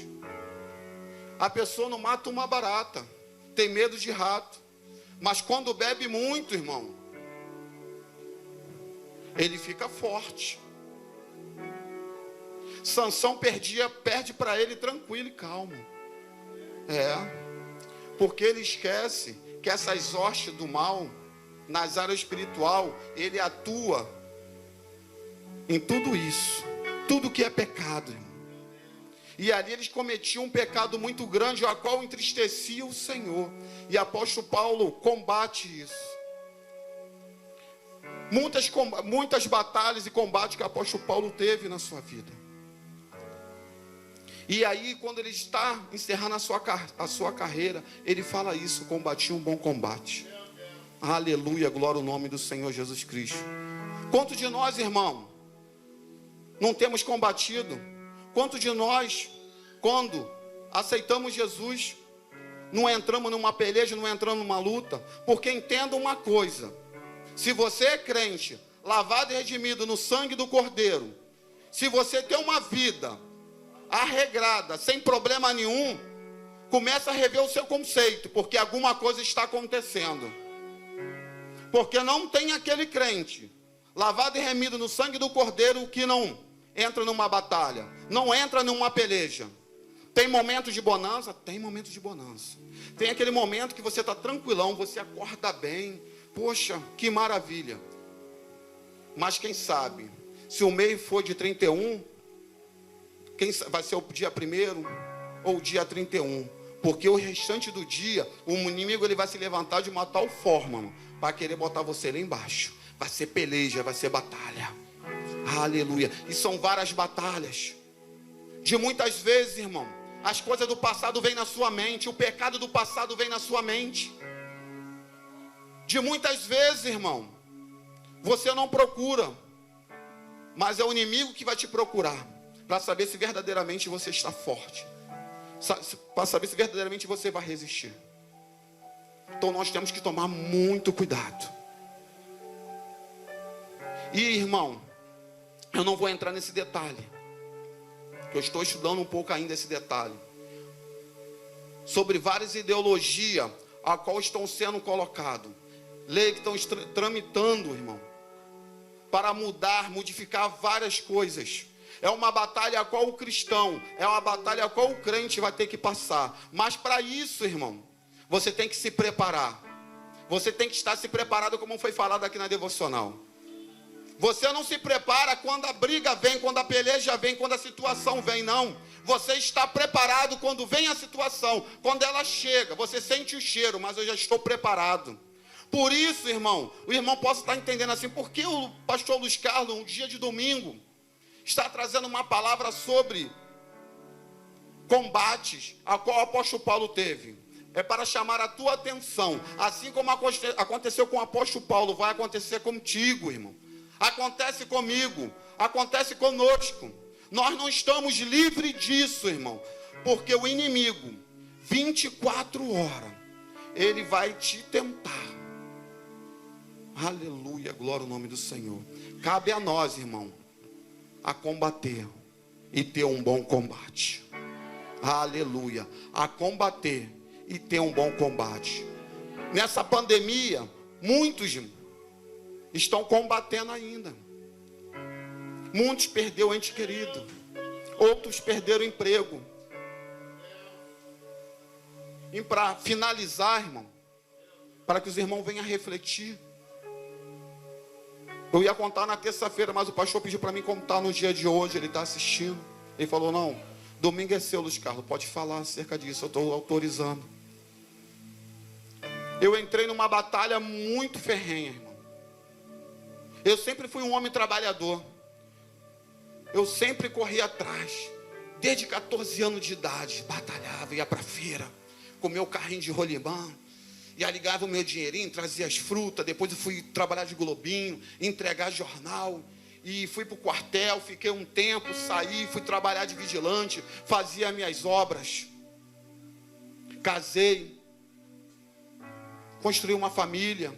A: A pessoa não mata uma barata. Tem medo de rato. Mas quando bebe muito, irmão, ele fica forte. Sansão perde para ele tranquilo e calmo. Porque ele esquece que essas hostes do mal, nas áreas espiritual, ele atua em tudo isso, tudo que é pecado, irmão. E ali eles cometiam um pecado muito grande, a qual entristecia o Senhor. E apóstolo Paulo combate isso. Muitas batalhas e combates que o apóstolo Paulo teve na sua vida. E aí, quando ele está encerrando a sua carreira, ele fala isso: combati um bom combate. Aleluia, glória ao nome do Senhor Jesus Cristo. Quantos de nós, irmão, não temos combatido? Quantos de nós, quando aceitamos Jesus, não entramos numa peleja, não entramos numa luta? Porque entenda uma coisa: se você é crente, lavado e redimido no sangue do Cordeiro, se você tem uma vida arregrada, sem problema nenhum, começa a rever o seu conceito, porque alguma coisa está acontecendo. Porque não tem aquele crente lavado e remido no sangue do Cordeiro que não entra numa batalha, não entra numa peleja. Tem momentos de bonança? Tem momentos de bonança. Tem aquele momento que você está tranquilão, você acorda bem. Poxa, que maravilha. Mas quem sabe, se o mês for de 31, vai ser o dia 1º ou o dia 31. Porque o restante do dia, o inimigo ele vai se levantar de uma tal forma, para querer botar você lá embaixo. Vai ser peleja, vai ser batalha. Aleluia. E são várias batalhas. De muitas vezes, irmão, as coisas do passado vêm na sua mente, o pecado do passado vem na sua mente. De muitas vezes, irmão, você não procura, mas é o inimigo que vai te procurar, para saber se verdadeiramente você está forte, para saber se verdadeiramente você vai resistir. Então nós temos que tomar muito cuidado. E, irmão, eu não vou entrar nesse detalhe, que eu estou estudando um pouco ainda esse detalhe, sobre várias ideologias a qual estão sendo colocadas, leis que estão tramitando, irmão, para modificar várias coisas. É uma batalha a qual o cristão, é uma batalha a qual o crente vai ter que passar. Mas para isso, irmão, você tem que se preparar. Você tem que estar se preparado, como foi falado aqui na devocional. Você não se prepara quando a briga vem, quando a peleja vem, quando a situação vem, não. Você está preparado quando vem a situação, quando ela chega. Você sente o cheiro, mas eu já estou preparado. Por isso, irmão, o irmão possa estar entendendo assim, porque o pastor Luiz Carlos, um dia de domingo, está trazendo uma palavra sobre combates, a qual o apóstolo Paulo teve. É para chamar a tua atenção. Assim como aconteceu com o apóstolo Paulo, vai acontecer contigo, irmão. Acontece comigo, acontece conosco. Nós não estamos livres disso, irmão. Porque o inimigo, 24 horas, ele vai te tentar. Aleluia, glória ao nome do Senhor. Cabe a nós, irmão, a combater e ter um bom combate. Aleluia, a combater e ter um bom combate. Nessa pandemia, muitos estão combatendo ainda. Muitos perderam ente querido, outros perderam emprego. E para finalizar, irmão, para que os irmãos venham a refletir, eu ia contar na terça-feira, mas o pastor pediu para mim contar no dia de hoje. Ele está assistindo. Ele falou: não, domingo é seu, Luiz Carlos, pode falar acerca disso, eu estou autorizando. Eu entrei numa batalha muito ferrenha, irmão. Eu sempre fui um homem trabalhador. Eu sempre corri atrás. Desde 14 anos de idade, batalhava, ia para a feira, com meu carrinho de rolimã. E aí ligava o meu dinheirinho, trazia as frutas. Depois eu fui trabalhar de globinho, entregar jornal. E fui para o quartel, fiquei um tempo, saí, fui trabalhar de vigilante, fazia minhas obras. Casei. Construí uma família.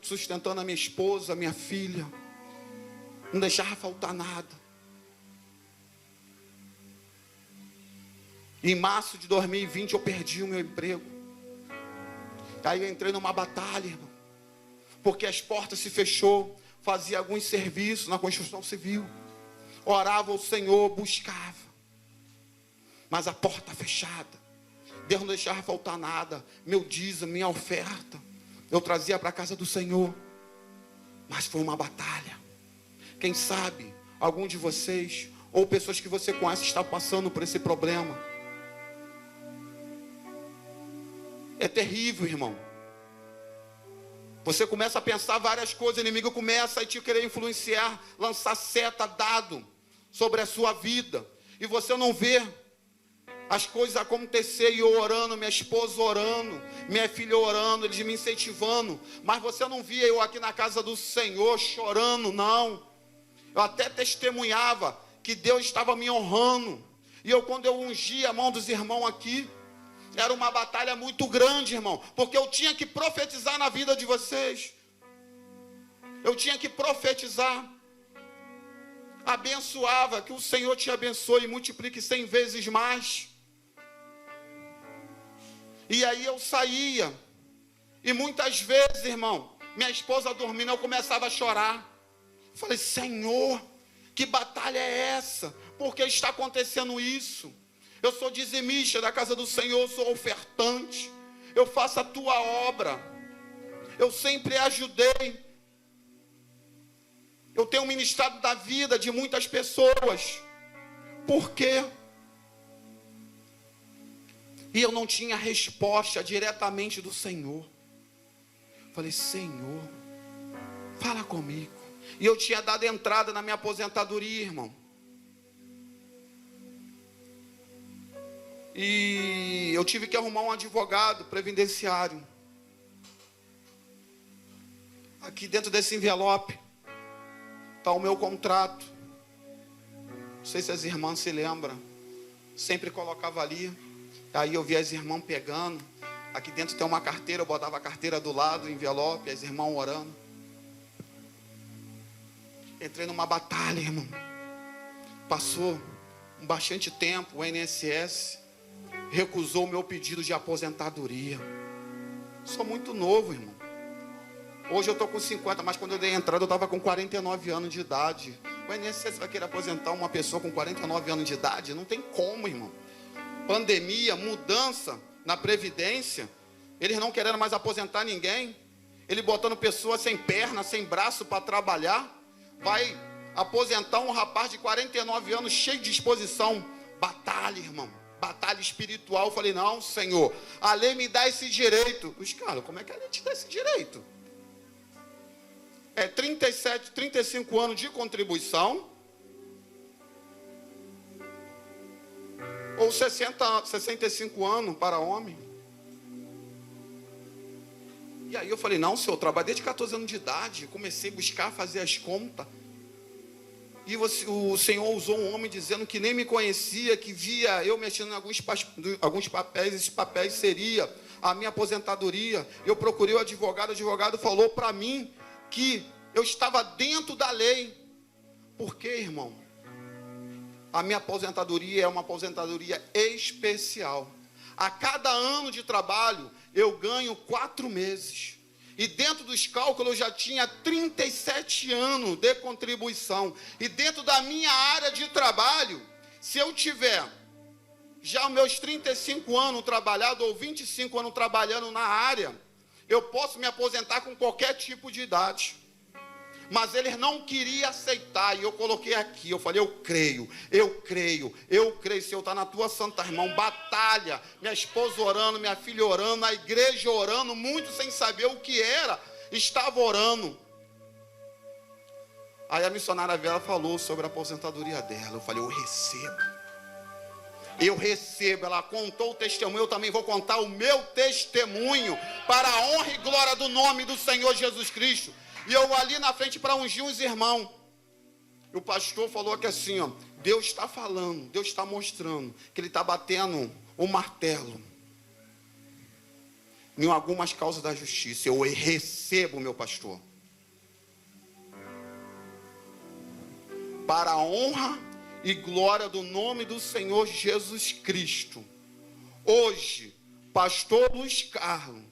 A: Sustentando a minha esposa, a minha filha. Não deixava faltar nada. Em março de 2020 eu perdi o meu emprego. Aí eu entrei numa batalha, irmão, porque as portas se fechou. Fazia alguns serviços na construção civil, orava ao Senhor, buscava, mas a porta fechada. Deus não deixava faltar nada. Meu dízimo, minha oferta, eu trazia para a casa do Senhor. Mas foi uma batalha. Quem sabe algum de vocês, ou pessoas que você conhece, está passando por esse problema. É terrível, irmão. Você começa a pensar várias coisas, o inimigo começa a te querer influenciar, lançar seta, dado sobre a sua vida. E você não vê as coisas acontecer, e eu orando, minha esposa orando, minha filha orando, eles me incentivando. Mas você não via eu aqui na casa do Senhor chorando, não. Eu até testemunhava que Deus estava me honrando. E quando eu ungia a mão dos irmãos aqui, era uma batalha muito grande, irmão, porque eu tinha que profetizar na vida de vocês. Eu tinha que profetizar. Abençoava, que o Senhor te abençoe e multiplique 100 vezes mais. E aí eu saía, e muitas vezes, irmão, minha esposa dormindo, eu começava a chorar. Falei: Senhor, que batalha é essa? Por que está acontecendo isso? Eu sou dizimista da casa do Senhor, sou ofertante, eu faço a tua obra, eu sempre ajudei, eu tenho ministrado da vida de muitas pessoas. Por quê? E eu não tinha resposta diretamente do Senhor. Falei: Senhor, fala comigo. E eu tinha dado entrada na minha aposentadoria, irmão. E eu tive que arrumar um advogado previdenciário. Aqui dentro desse envelope está o meu contrato. Não sei se as irmãs se lembram. Sempre colocava ali. Aí eu via as irmãs pegando. Aqui dentro tem uma carteira, eu botava a carteira do lado, o envelope, as irmãs orando. Entrei numa batalha, irmão. Passou bastante tempo, o INSS recusou o meu pedido de aposentadoria. Sou muito novo, irmão. Hoje eu estou com 50, mas quando eu dei entrada eu estava com 49 anos de idade. O INSS vai querer aposentar uma pessoa com 49 anos de idade? Não tem como, irmão. Pandemia, mudança na Previdência, eles não querendo mais aposentar ninguém, ele botando pessoas sem perna, sem braço para trabalhar, vai aposentar um rapaz de 49 anos cheio de disposição. Batalha, irmão, batalha espiritual. Eu falei: não, Senhor, a lei me dá esse direito. Os caras, como é que a lei te dá esse direito? É 37, 35 anos de contribuição, ou 65 anos para homem. E aí eu falei, não, senhor, eu trabalhei desde 14 anos de idade, comecei a buscar, fazer as contas. E o Senhor usou um homem dizendo que nem me conhecia, que via eu mexendo em alguns papéis, esses papéis seria a minha aposentadoria. Eu procurei o advogado falou para mim que eu estava dentro da lei. Por quê, irmão? A minha aposentadoria é uma aposentadoria especial. A cada ano de trabalho, eu ganho 4 meses. E dentro dos cálculos, eu já tinha 37 anos de contribuição. E dentro da minha área de trabalho, se eu tiver já os meus 35 anos trabalhado, ou 25 anos trabalhando na área, eu posso me aposentar com qualquer tipo de idade. Mas eles não queriam aceitar, e eu coloquei aqui, eu falei, eu creio, Senhor, está na tua santa mão, batalha, minha esposa orando, minha filha orando, a igreja orando, muito sem saber o que era, estava orando. Aí a missionária Vera falou sobre a aposentadoria dela, eu falei, eu recebo, ela contou o testemunho, eu também vou contar o meu testemunho, para a honra e glória do nome do Senhor Jesus Cristo. E eu ali na frente para ungir os irmãos. E o pastor falou que assim, ó, Deus está falando, Deus está mostrando que Ele está batendo o martelo em algumas causas da justiça. Eu recebo, meu pastor. Para a honra e glória do nome do Senhor Jesus Cristo. Hoje, pastor Luiz Carlos,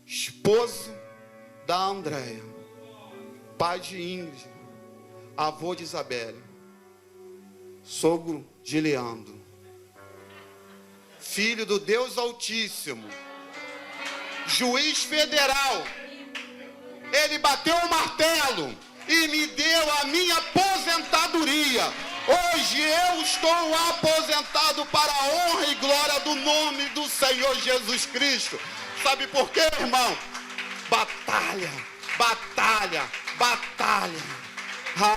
A: esposo da Andréia, pai de Ingrid, avô de Isabelle, sogro de Leandro, filho do Deus Altíssimo, juiz federal, ele bateu o martelo e me deu a minha aposentadoria. Hoje eu estou aposentado para a honra e glória do nome do Senhor Jesus Cristo. Sabe por quê, irmão? Batalha, batalha, batalha,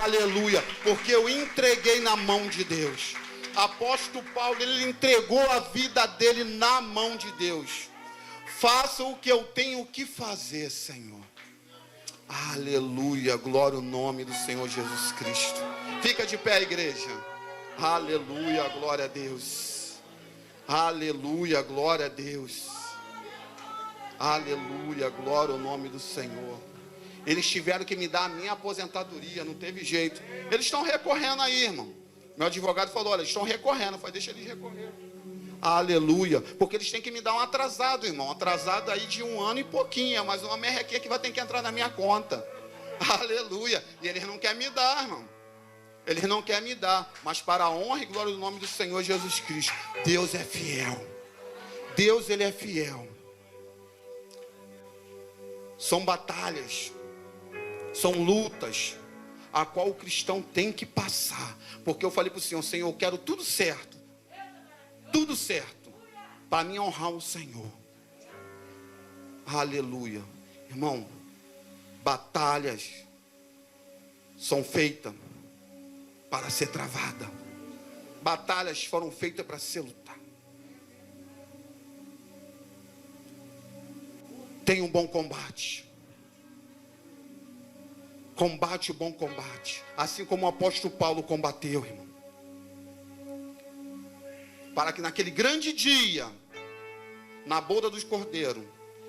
A: aleluia, porque eu entreguei na mão de Deus. Apóstolo Paulo, ele entregou a vida dele na mão de Deus. Faça o que eu tenho que fazer, Senhor. Aleluia, glória ao nome do Senhor Jesus Cristo. Fica de pé, igreja. Aleluia, glória a Deus. Aleluia, glória a Deus. Aleluia, glória ao nome do Senhor. Eles tiveram que me dar a minha aposentadoria, não teve jeito. Eles estão recorrendo aí, irmão. Meu advogado falou, olha, eles estão recorrendo. Eu falei, deixa eles recorrer. Aleluia, porque eles têm que me dar um atrasado, irmão. Um atrasado aí de 1 ano e pouquinho, mas uma merrequinha que vai ter que entrar na minha conta. Aleluia, e eles não querem me dar, irmão. Eles não querem me dar, mas para a honra e glória do nome do Senhor Jesus Cristo, Deus é fiel. Deus, Ele é fiel. São batalhas, são lutas, a qual o cristão tem que passar. Porque eu falei para o Senhor, Senhor, eu quero tudo certo, para mim honrar o Senhor. Aleluia. Irmão, batalhas são feitas para ser travada. Batalhas foram feitas para ser lutar. Tenha um bom combate. Combate o bom combate. Assim como o apóstolo Paulo combateu, irmão. Para que naquele grande dia, na boda dos cordeiros,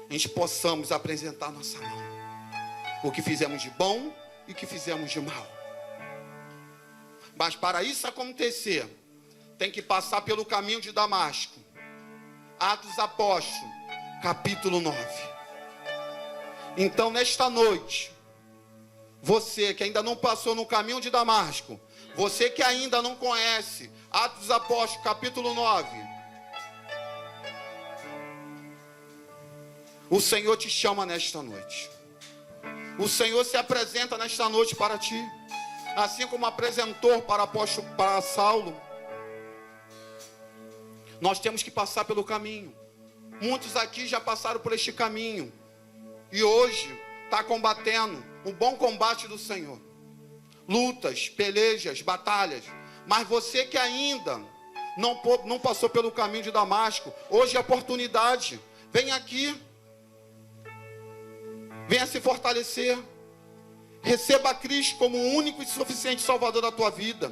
A: a gente possamos apresentar nossa mão. O que fizemos de bom e o que fizemos de mal. Mas para isso acontecer, tem que passar pelo caminho de Damasco. Atos dos Apóstolos, capítulo 9. Então, nesta noite, você que ainda não passou no caminho de Damasco, você que ainda não conhece Atos dos Apóstolos, capítulo 9, o Senhor te chama nesta noite. O Senhor se apresenta nesta noite para ti, assim como apresentou para Saulo. Nós temos que passar pelo caminho. Muitos aqui já passaram por este caminho e hoje está combatendo o bom combate do Senhor. Lutas, pelejas, batalhas. Mas você que ainda não passou pelo caminho de Damasco, hoje é a oportunidade. Vem aqui. Venha se fortalecer. Receba a Cristo como o único e suficiente Salvador da tua vida.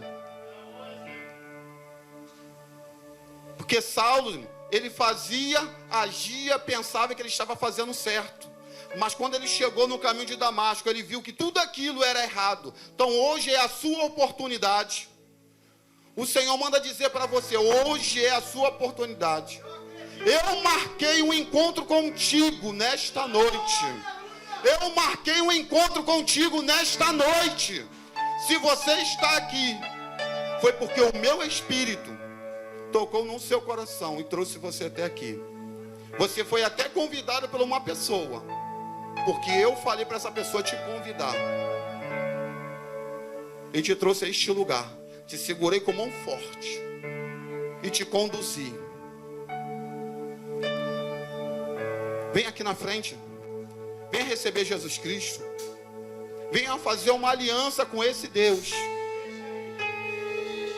A: Porque Saulo, ele fazia, agia, pensava que ele estava fazendo certo. Mas quando ele chegou no caminho de Damasco, ele viu que tudo aquilo era errado. Então hoje é a sua oportunidade. O Senhor manda dizer para você, hoje é a sua oportunidade. Eu marquei um encontro contigo nesta noite. Eu marquei um encontro contigo nesta noite. Se você está aqui, foi porque o meu Espírito tocou no seu coração e trouxe você até aqui. Você foi até convidado por uma pessoa, porque eu falei para essa pessoa te convidar. E te trouxe a este lugar. Te segurei com mão forte e te conduzi. Vem aqui na frente. Venha receber Jesus Cristo. Venha fazer uma aliança com esse Deus.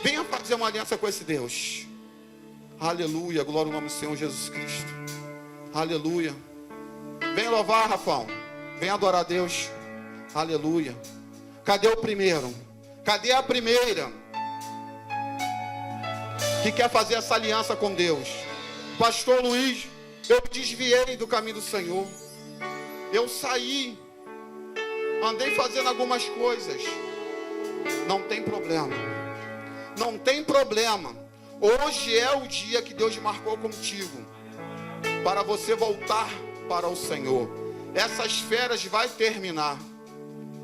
A: Venha fazer uma aliança com esse Deus. Aleluia, glória ao nome do Senhor Jesus Cristo. Aleluia. Venha louvar, Rafão. Venha adorar a Deus. Aleluia. Cadê o primeiro? Cadê a primeira que quer fazer essa aliança com Deus? Pastor Luiz, eu desviei do caminho do Senhor. Eu saí, andei fazendo algumas coisas. Não tem problema. Não tem problema. Hoje é o dia que Deus marcou contigo para você voltar para o Senhor. Essas férias vai terminar.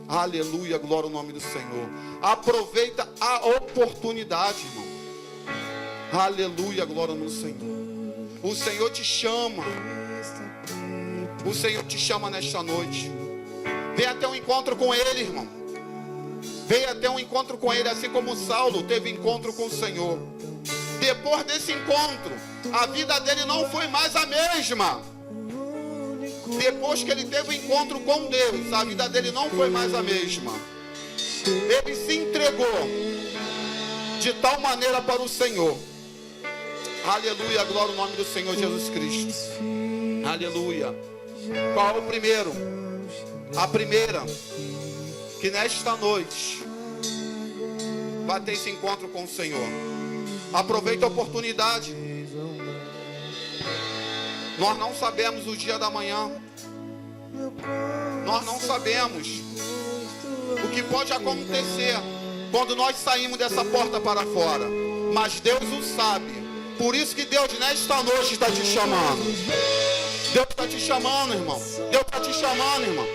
A: Aleluia, glória ao nome do Senhor. Aproveita a oportunidade, irmão. Aleluia, glória ao nome do Senhor. O Senhor te chama. O Senhor te chama nesta noite. Venha até um encontro com Ele, irmão. Venha até um encontro com Ele, assim como Saulo teve encontro com o Senhor. Depois desse encontro, a vida dele não foi mais a mesma. Depois que ele teve um encontro com Deus, a vida dele não foi mais a mesma. Ele se entregou de tal maneira para o Senhor. Aleluia, glória ao nome do Senhor Jesus Cristo. Aleluia. Qual é o primeiro? A primeira, que nesta noite vai ter esse encontro com o Senhor. Aproveita a oportunidade. Nós não sabemos o dia da manhã. Nós não sabemos o que pode acontecer quando nós saímos dessa porta para fora. Mas Deus o sabe. Por isso que Deus nesta noite está te chamando. Deus está te chamando, irmão. Deus está te chamando, irmão.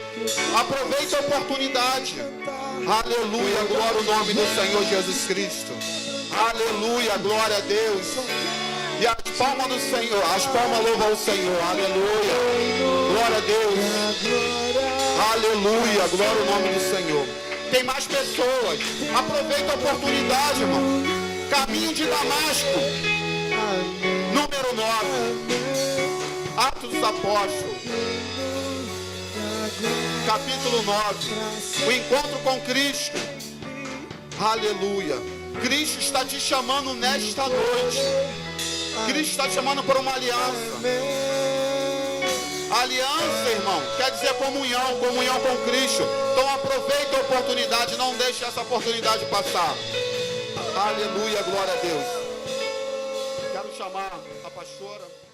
A: Aproveita a oportunidade. Aleluia, glória ao nome do Senhor Jesus Cristo. Aleluia, glória a Deus. E as palmas do Senhor, as palmas louvam o Senhor. Aleluia, glória a Deus. Aleluia, glória ao nome do Senhor. Tem mais pessoas. Aproveita a oportunidade, irmão. Caminho de Damasco, número 9. Atos dos Apóstolos, capítulo 9. O encontro com Cristo. Aleluia. Cristo está te chamando nesta noite. Cristo está te chamando para uma aliança. Aliança, irmão, quer dizer comunhão, comunhão com Cristo. Então aproveita a oportunidade, não deixe essa oportunidade passar. Aleluia, glória a Deus. Quero chamar a pastora.